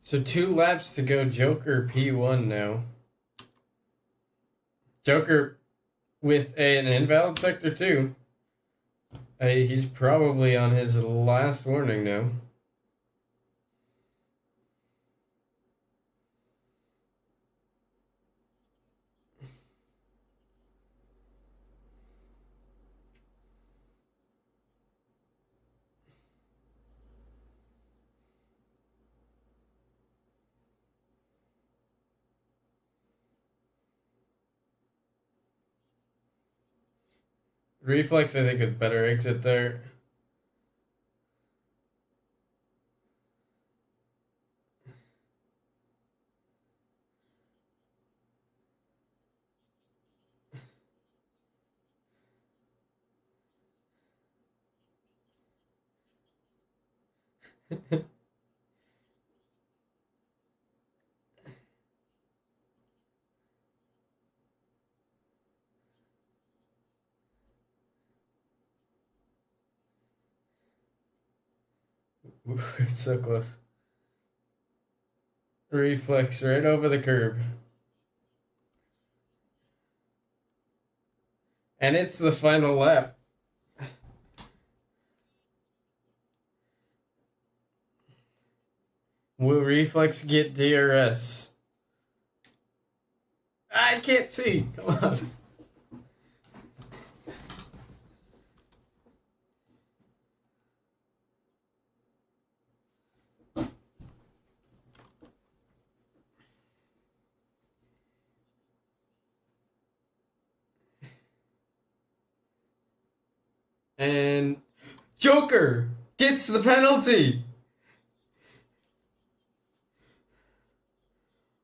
So 2 laps to go. Joker P1 now. Joker with an invalid sector 2. He's probably on his last warning now. Reflex, I think, is better exit there. It's so close. Reflex right over the curb. And it's the final lap. Will Reflex get DRS? I can't see. Come on. And Joker gets the penalty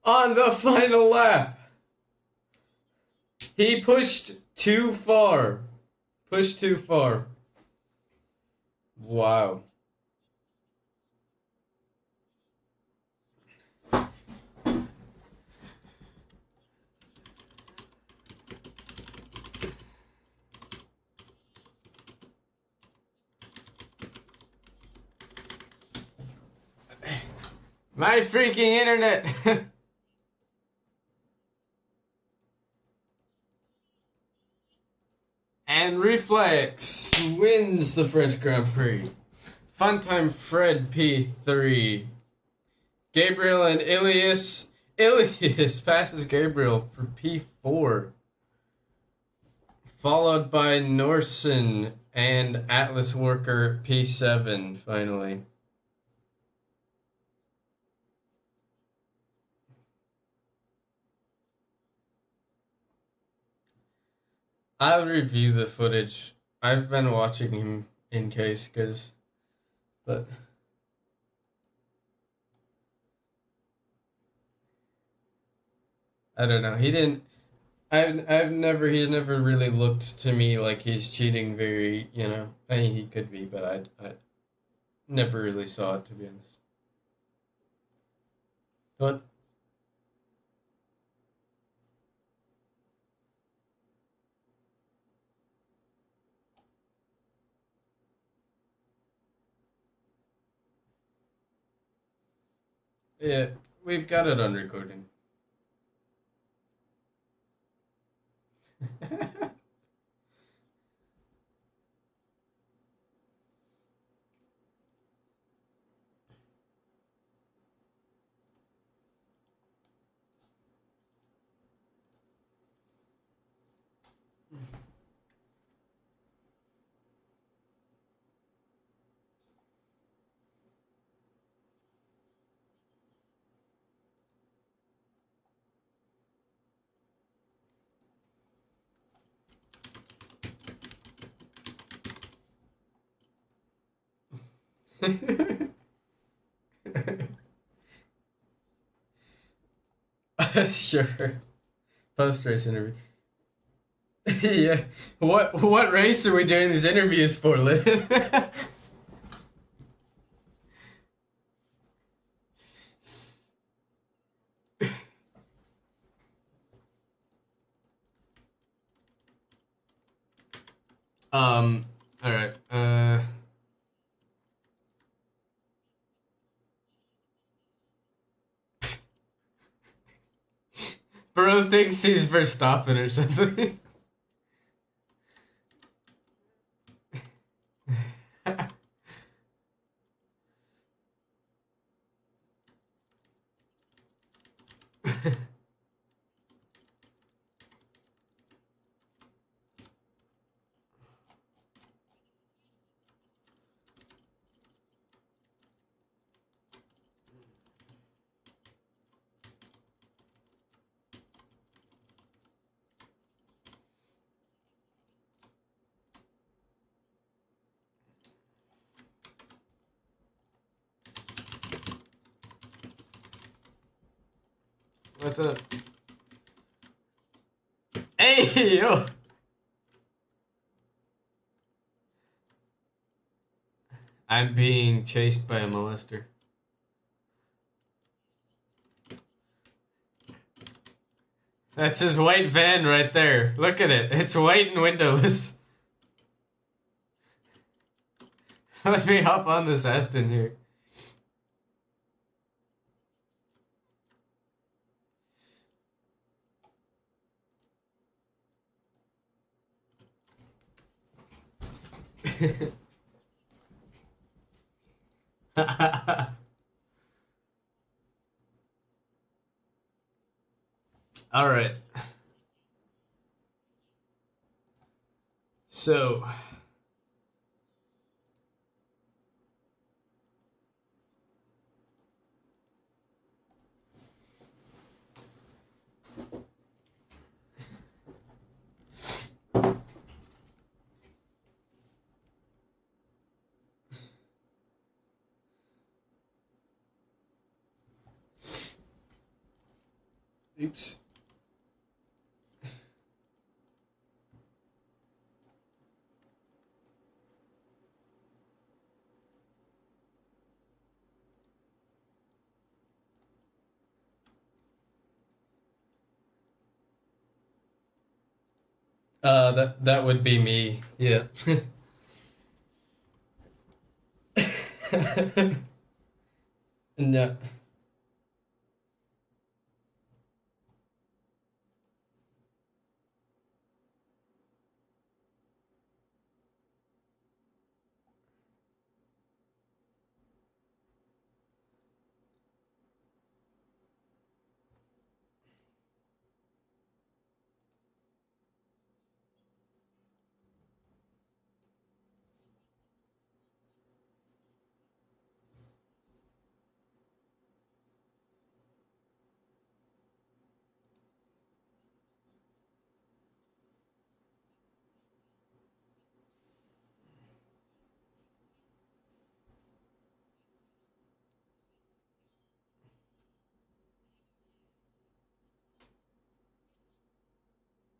on the final lap. He pushed too far. Pushed too far. Wow. My freaking internet. And Reflex wins the French Grand Prix. Funtime Fred P3. Gabriel and Ilias. Ilias passes Gabriel for P4. Followed by Norsen and Atlas Worker P7, finally. I'll review the footage. I've been watching him in case, but I don't know. He didn't. He's never really looked to me like he's cheating very, I mean, he could be, but I never really saw it, to be honest. But yeah, we've got it on recording. Sure. Post-race interview. Yeah. What race are we doing these interviews for, Lynn? All right. Bro thinks he's Verstappen or something. What's up? Hey, yo. I'm being chased by a molester. That's his white van right there. Look at it. It's white and windowless. Let me hop on this Aston here. All right. So, oops. That would be me. Yeah. No.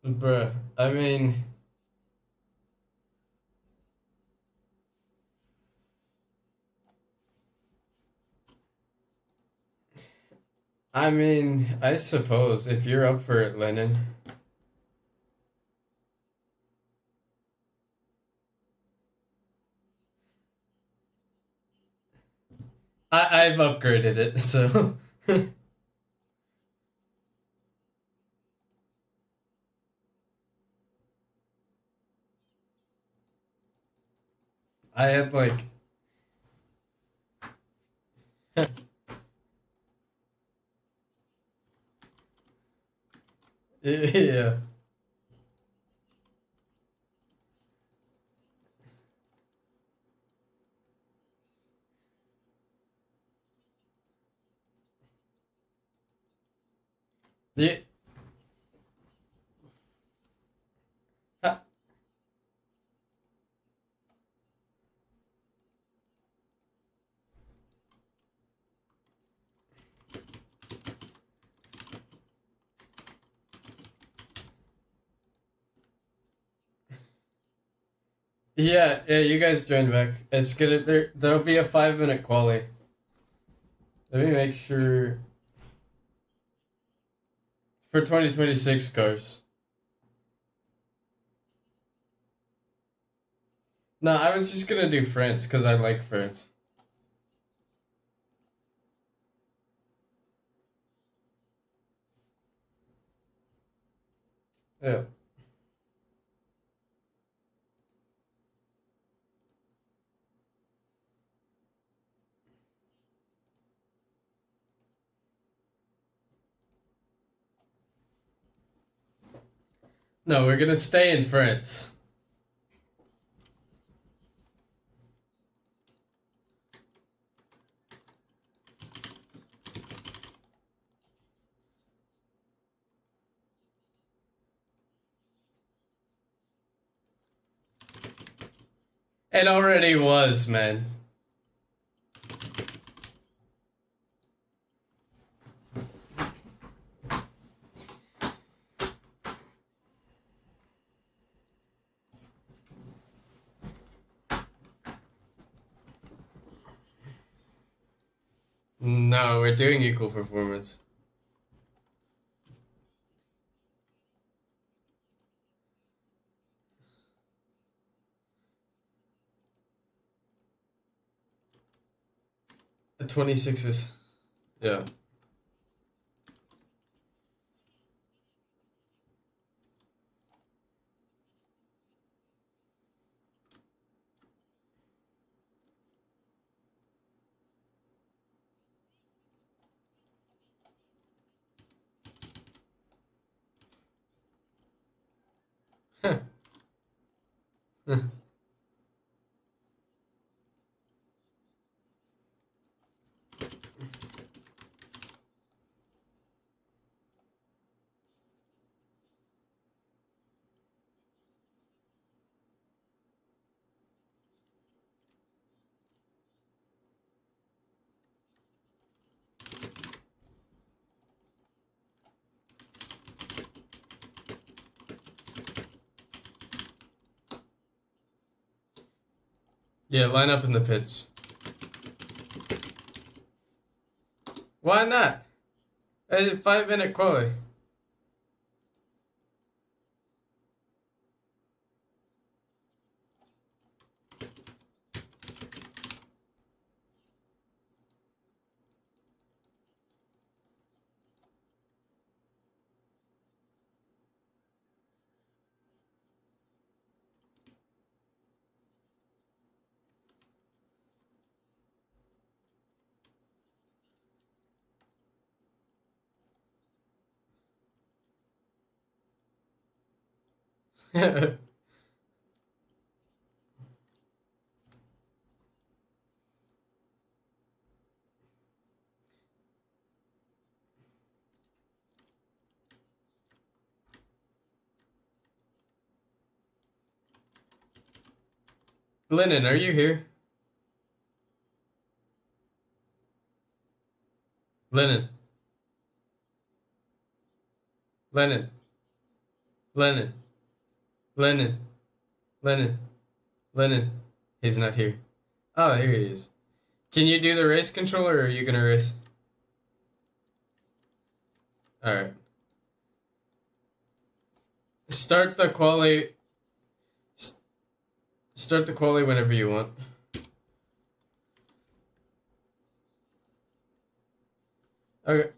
Bruh. I suppose if you're up for it, Lennon. I've upgraded it, so I have like yeah. Yeah. Yeah, yeah, you guys join back. It's gonna there'll be a 5 minute quali. Let me make sure for 2026 cars. No, I was just gonna do France because I like France. Yeah. No, we're gonna stay in France. It already was, man. No, we're doing equal performance. The 26 is, yeah. Yeah, line up in the pits. Why not? 5 minute quality. Lennon, are you here? Lennon, Lennon, Lennon, Lennon, Lennon, Lennon. He's not here. Oh, here he is. Can you do the race controller or are you gonna race? Alright. Start the quali. Start the quali whenever you want. Okay.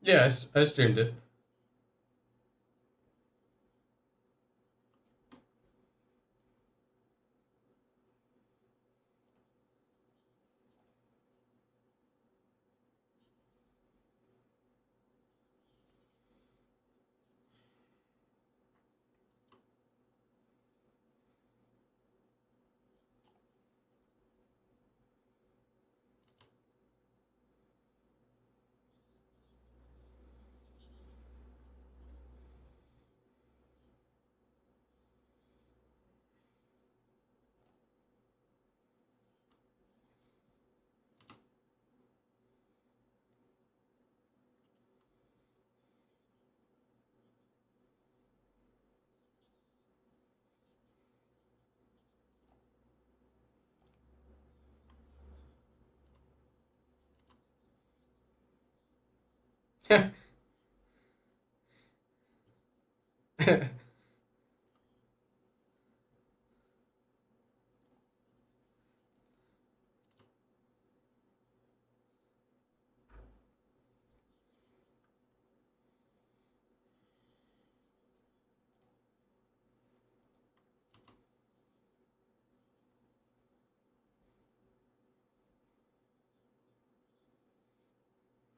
Yeah, I streamed it.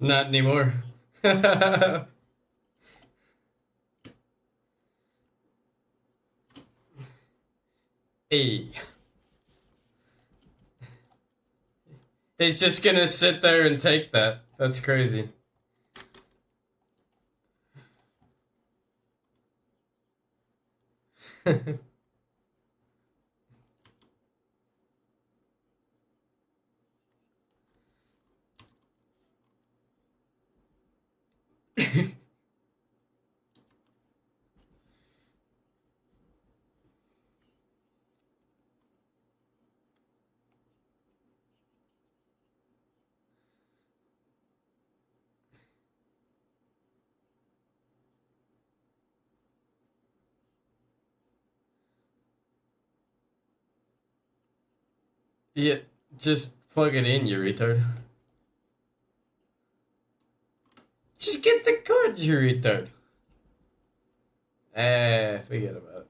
Not anymore. Hey. He's just gonna sit there and take that. That's crazy. Yeah, just plug it in, you retard. Just get the code, you retard. Forget about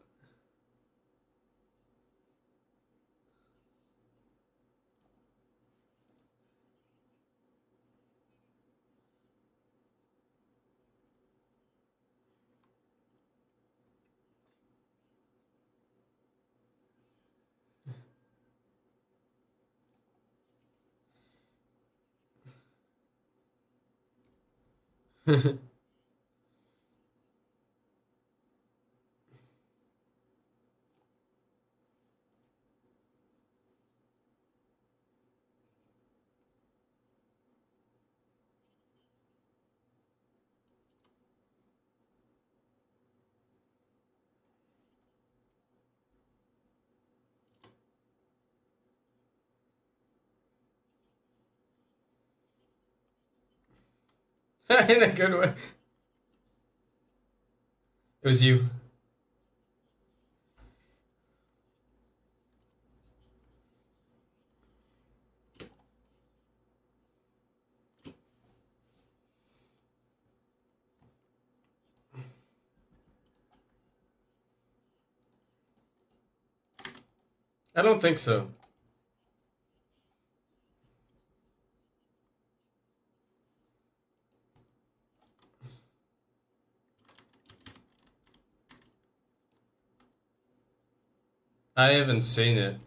it. In a good way. It was you. I don't think so. I haven't seen it.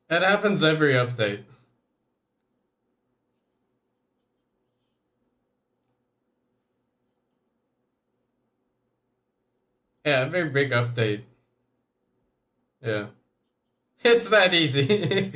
It happens every update. Yeah, every big update. Yeah. It's that easy.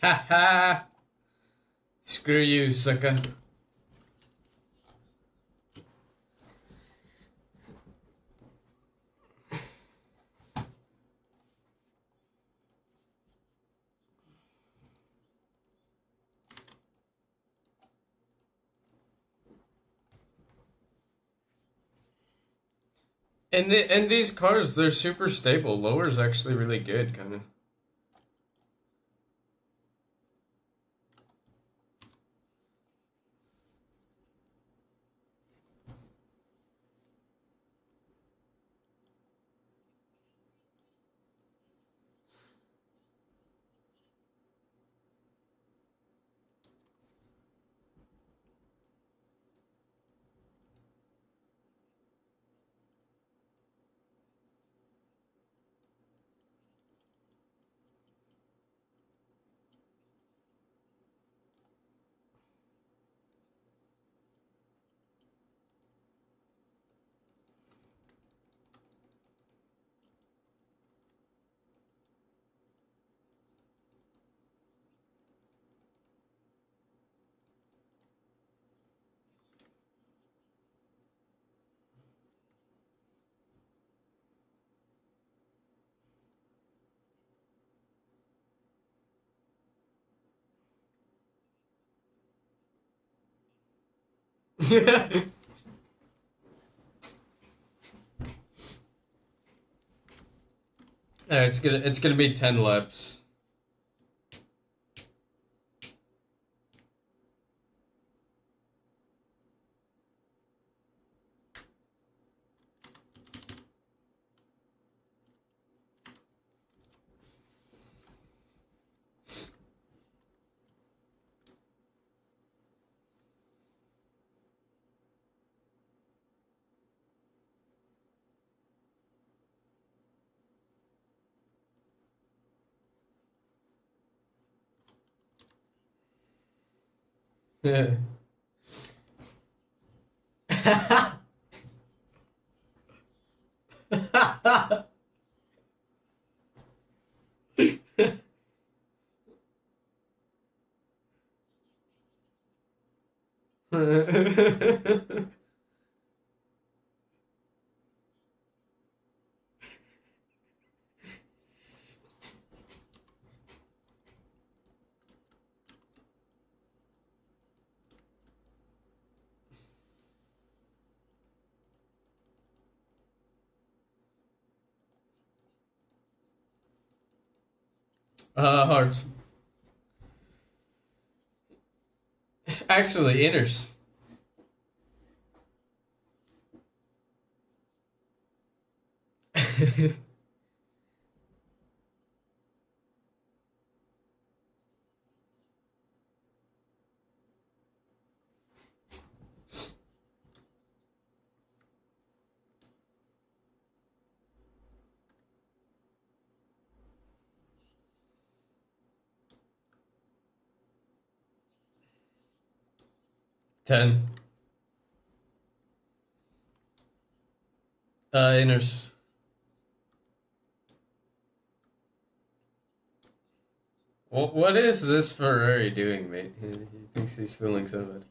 Ha ha! Screw you, sucker. And these cars, they're super stable. Lower's actually really good, kind of. Alright, it's gonna be 10 laps. Yeah. Hearts. Actually, inners. 10. Inners. What is this Ferrari doing, mate? He thinks he's feeling so bad.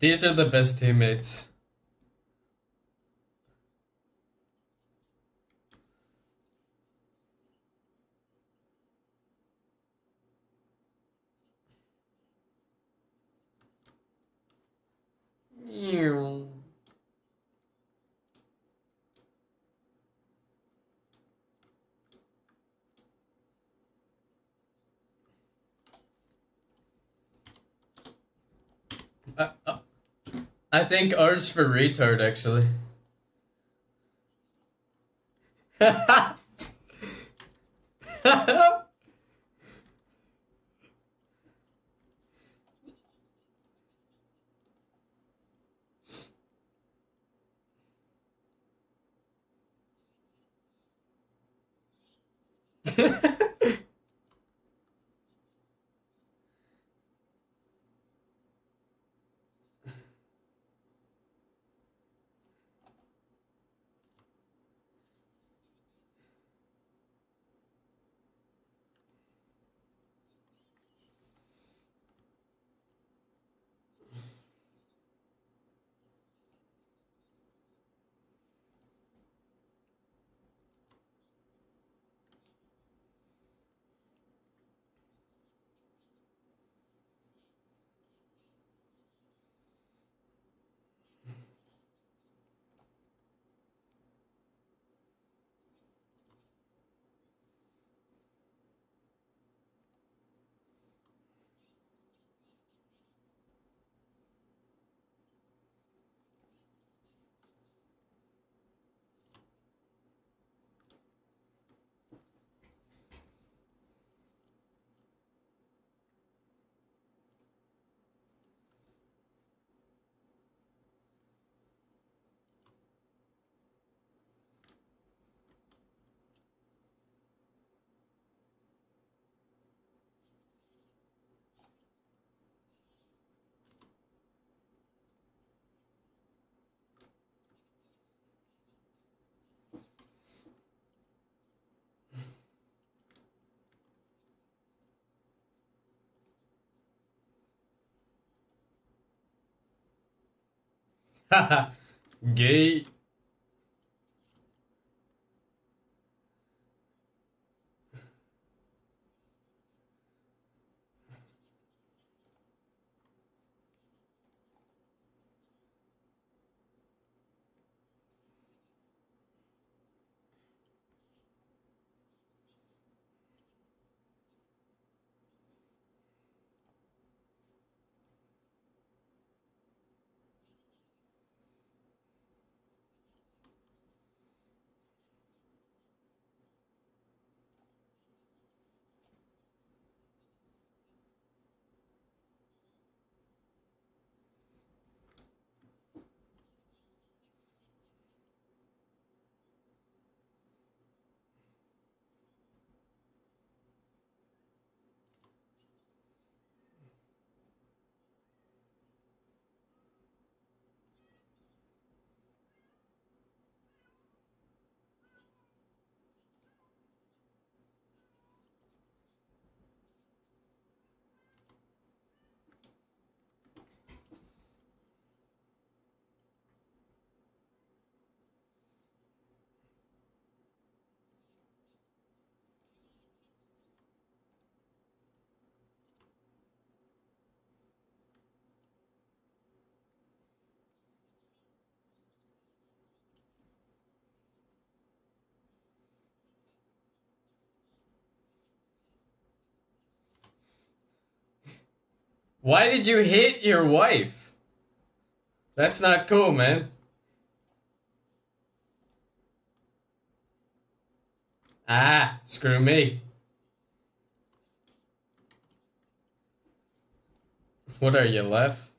These are the best teammates. I, I I think ours for retard, actually. Gay. Why did you hit your wife? That's not cool, man. Ah, screw me. What are you, left?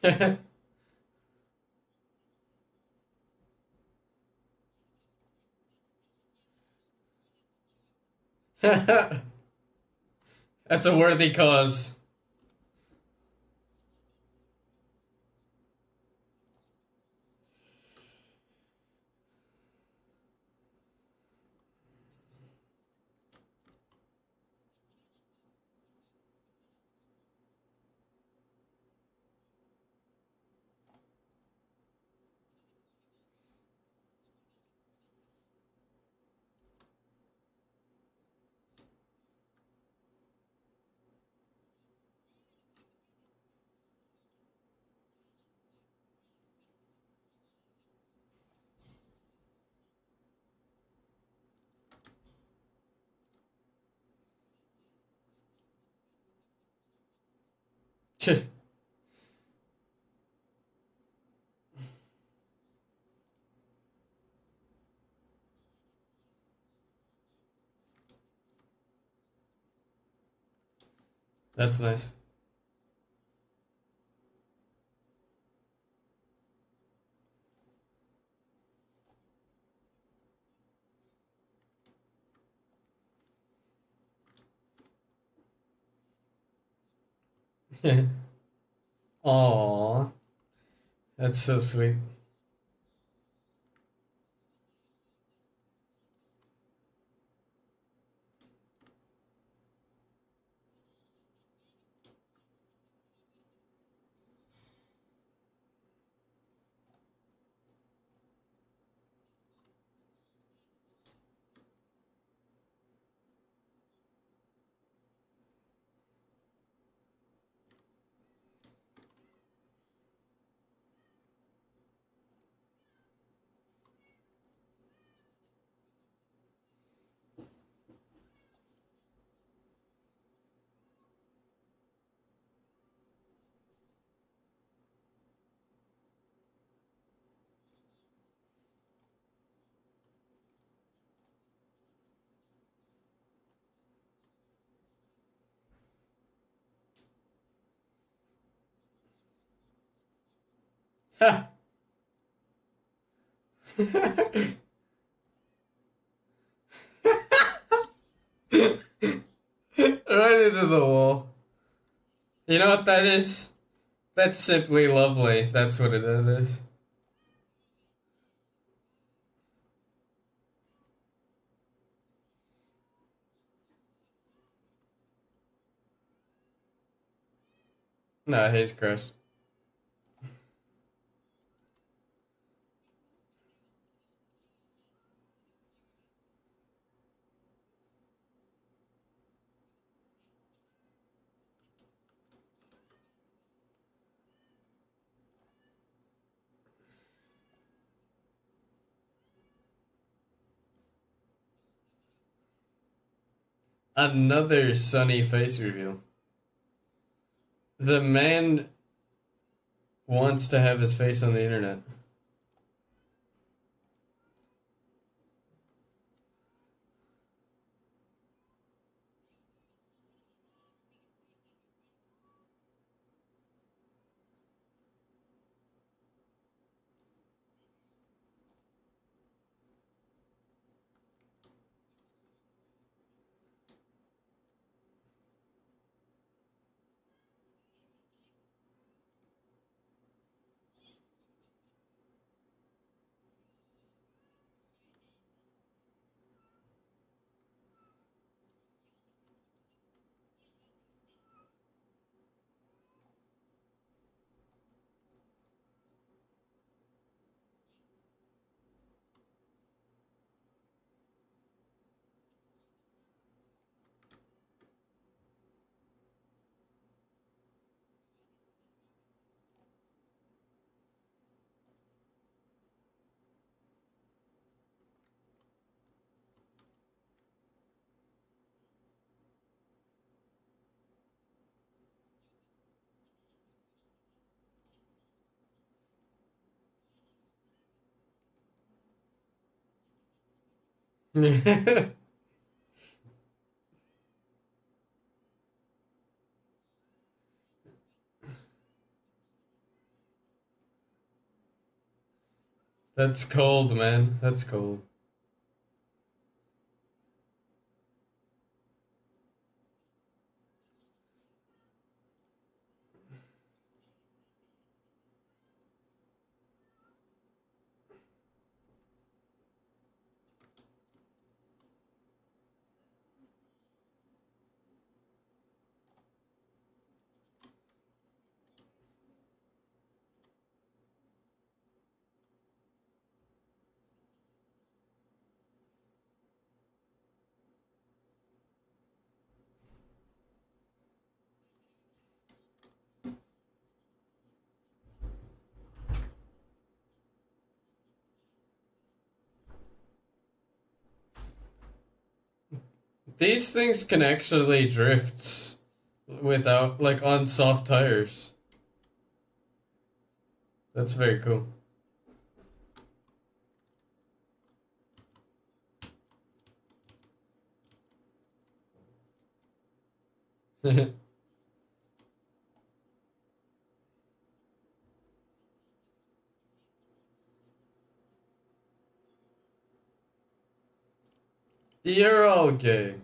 That's a worthy cause. That's nice. Aww, that's so sweet. Ha! Right into the wall. You know what that is? That's simply lovely. That's what it is. No, he's crushed. Another sunny face reveal. The man wants to have his face on the internet. That's cold, man. That's cold. These things can actually drift without, like, on soft tires. That's very cool. You're all gay.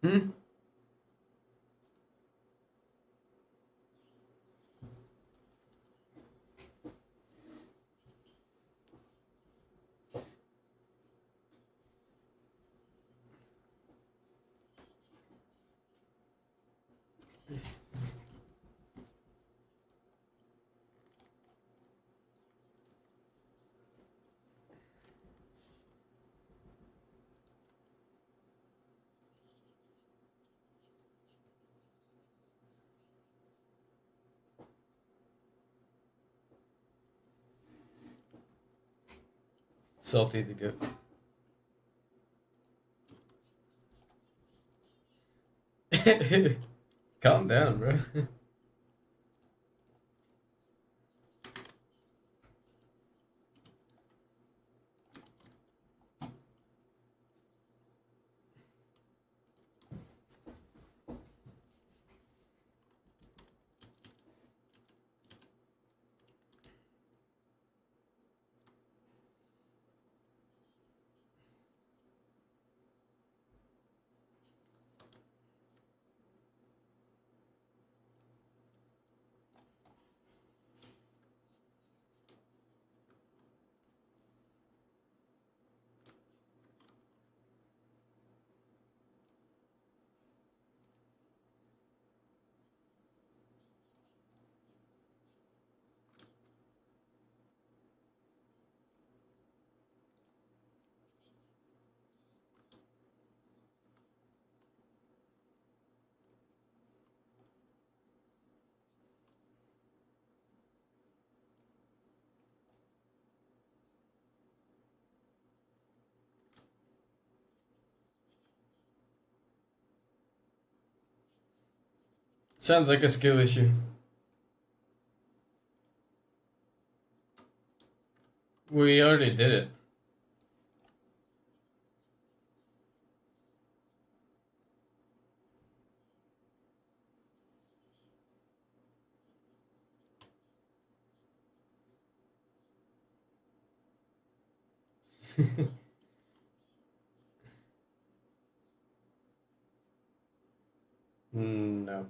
Hmm? Salty the goat. Calm down, bro. Sounds like a skill issue. We already did it. No.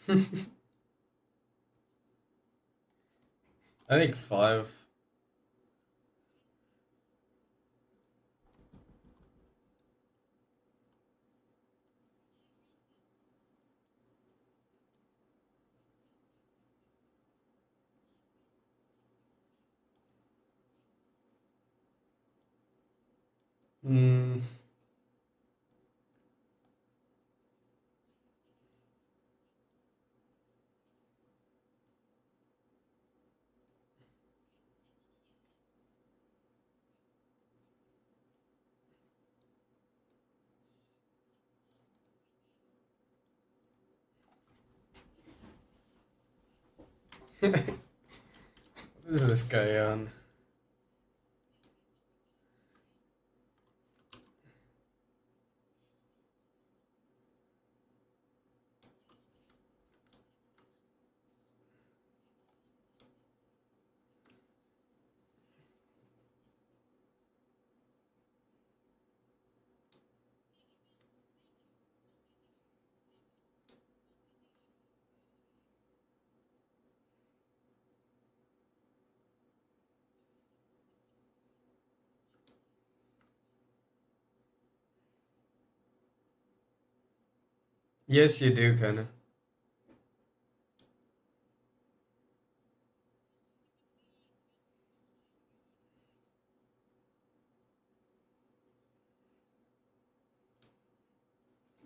I think 5. Mm. What is this guy on? Yes, you do, kind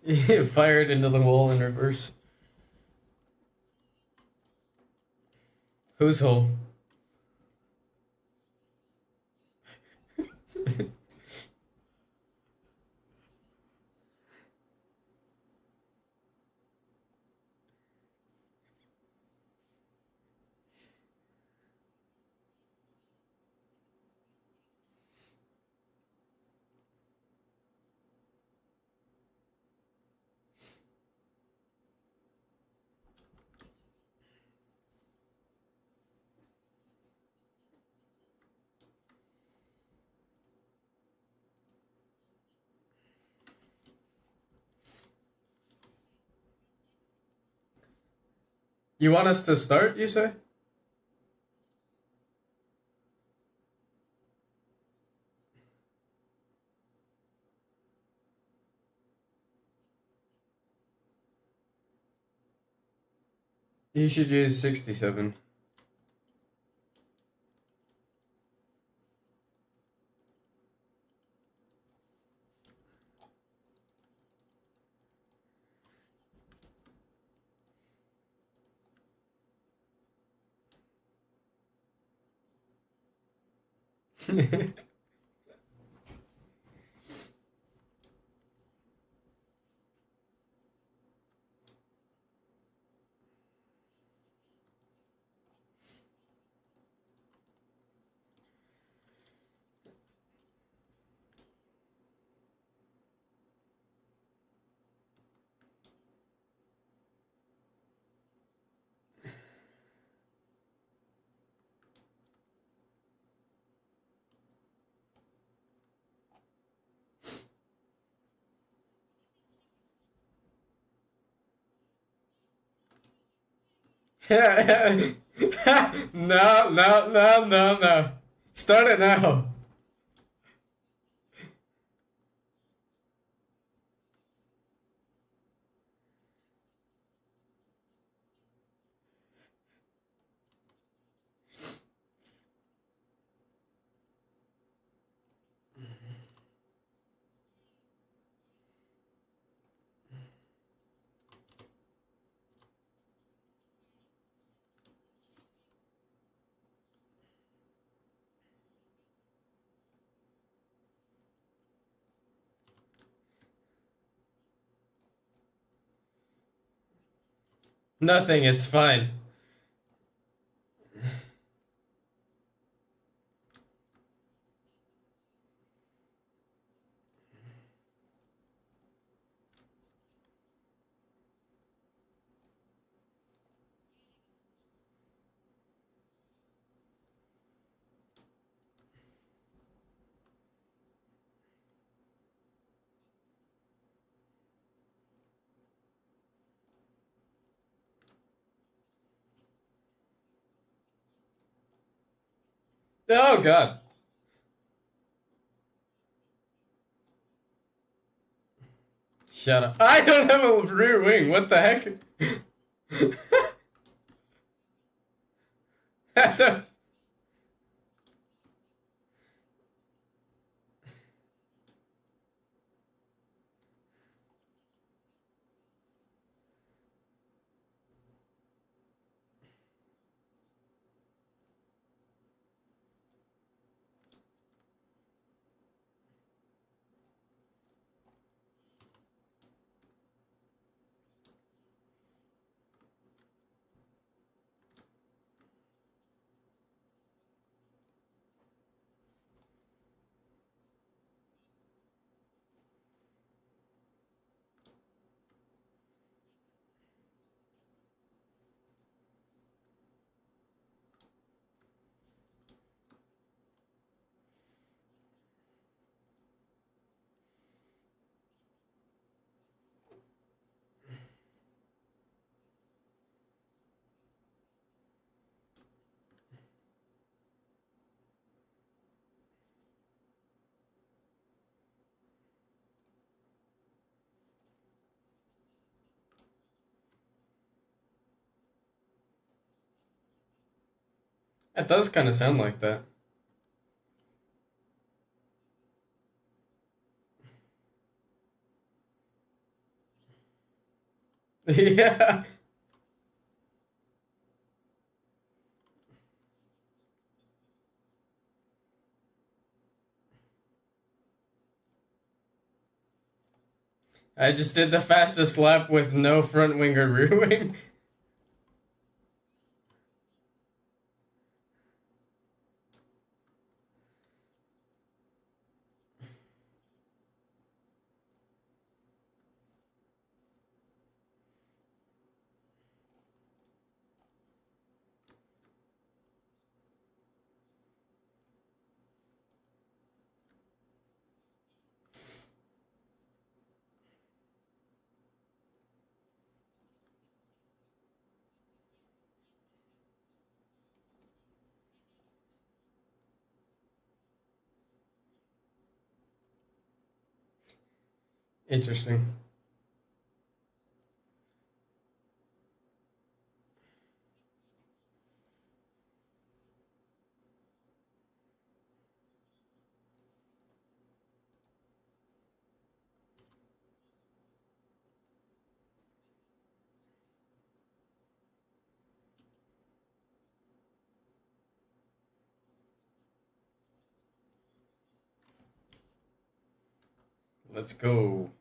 of. Fired into the wall in reverse. Whose hole? You want us to start, you say? You should use 67. No, no, no, no, no. Start it now. Nothing, it's fine. Oh God! Shut up! I don't have a rear wing. What the heck? That does kind of sound like that. Yeah. I just did the fastest lap with no front wing or rear wing. Interesting. Let's go.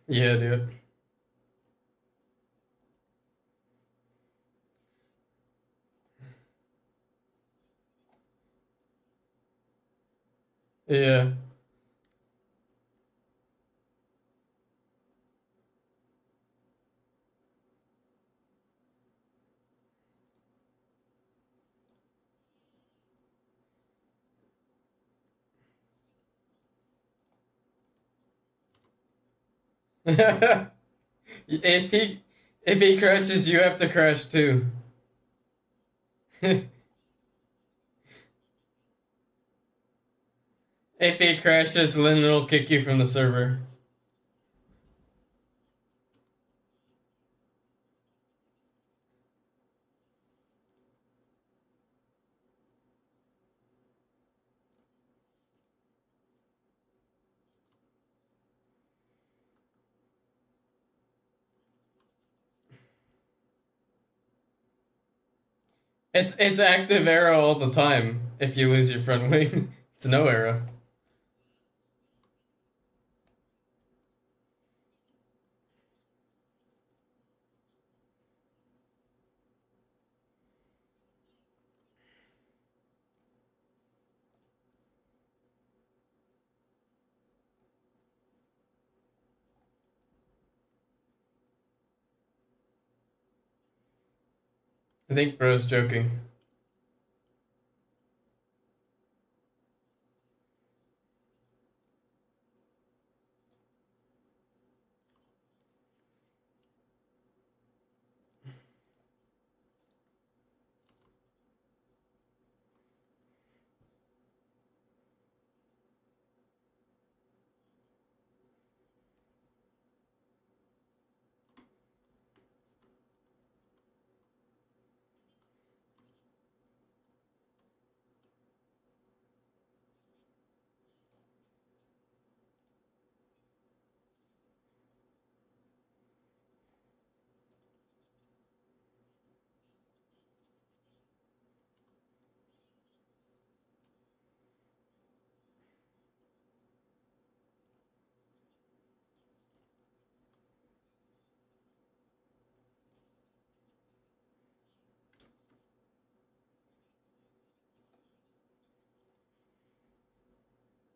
Yeah, dude. Yeah. If he crashes, you have to crash too. If he crashes, Lynn will kick you from the server. It's active arrow all the time. If you lose your front wing, it's no arrow. I think bro's joking.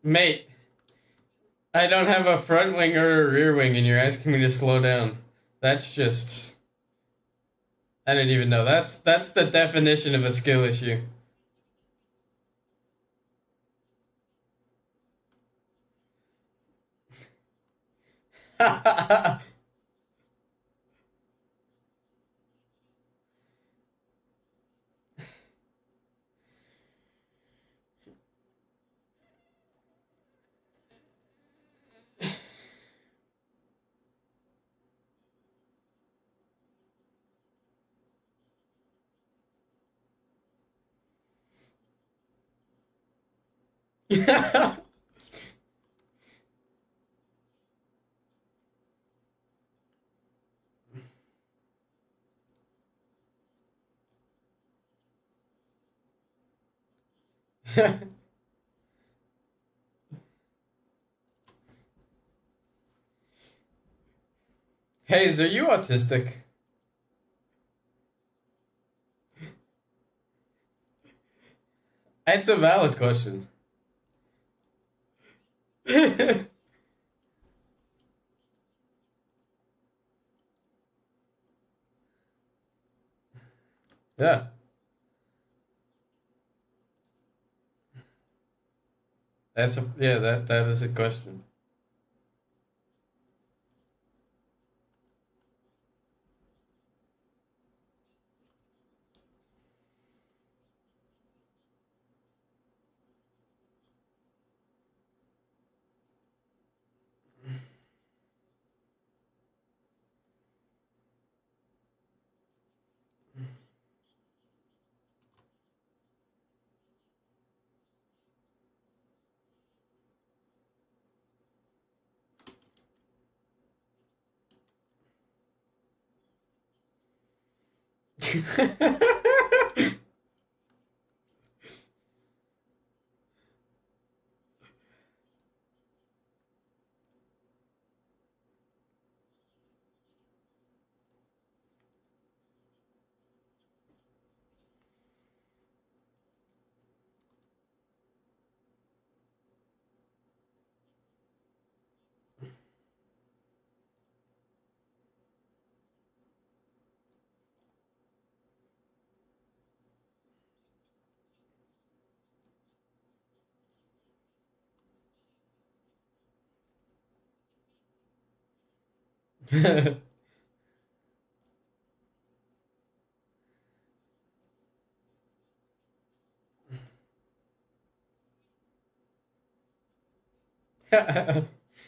Mate, I don't have a front wing or a rear wing, and you're asking me to slow down. That's just. I didn't even know. That's the definition of a skill issue. Hayes, are you autistic? It's a valid question. Yeah. That is a question.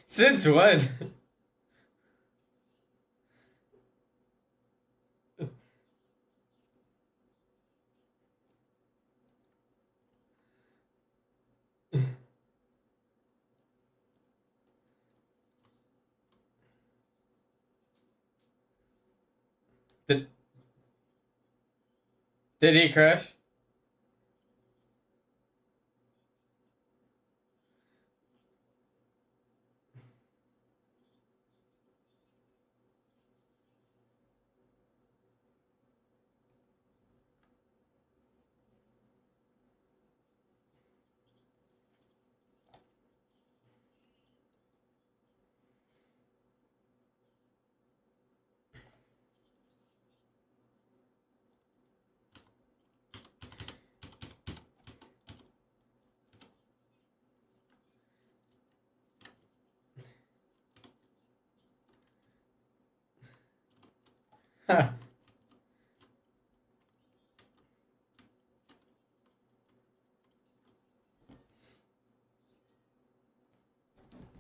Since when? Did did he crash?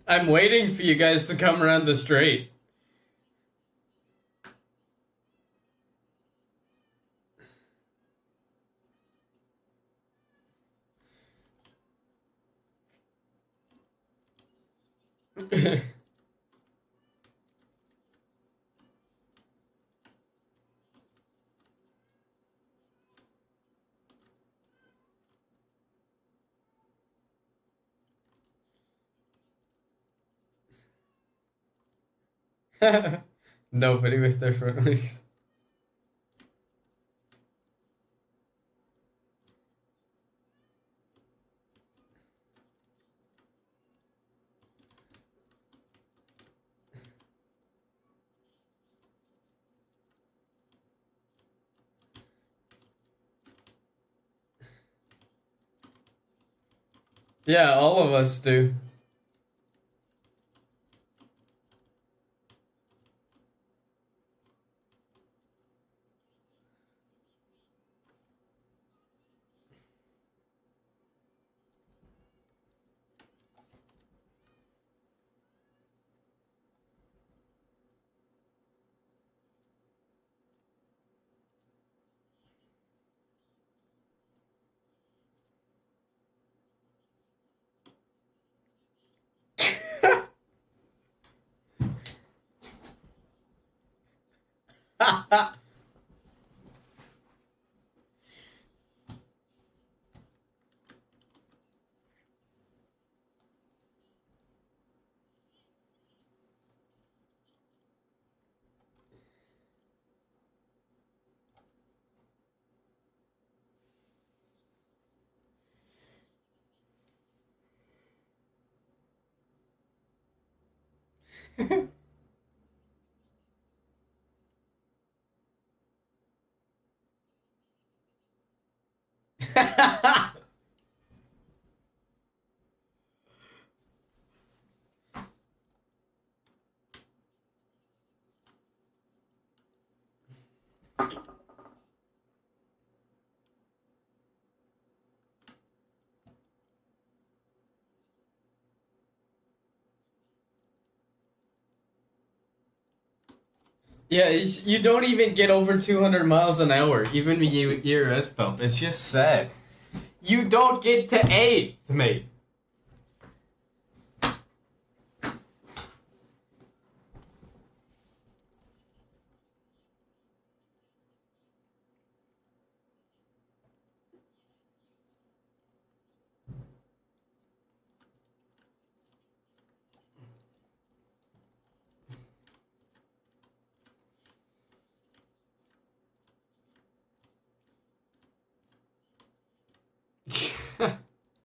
I'm waiting for you guys to come around the straight. Nobody with their front legs. Yeah, all of us do. Yeah, you don't even get over 200 miles an hour, even when you're S bump. It's just sad. You don't get to 8th, mate.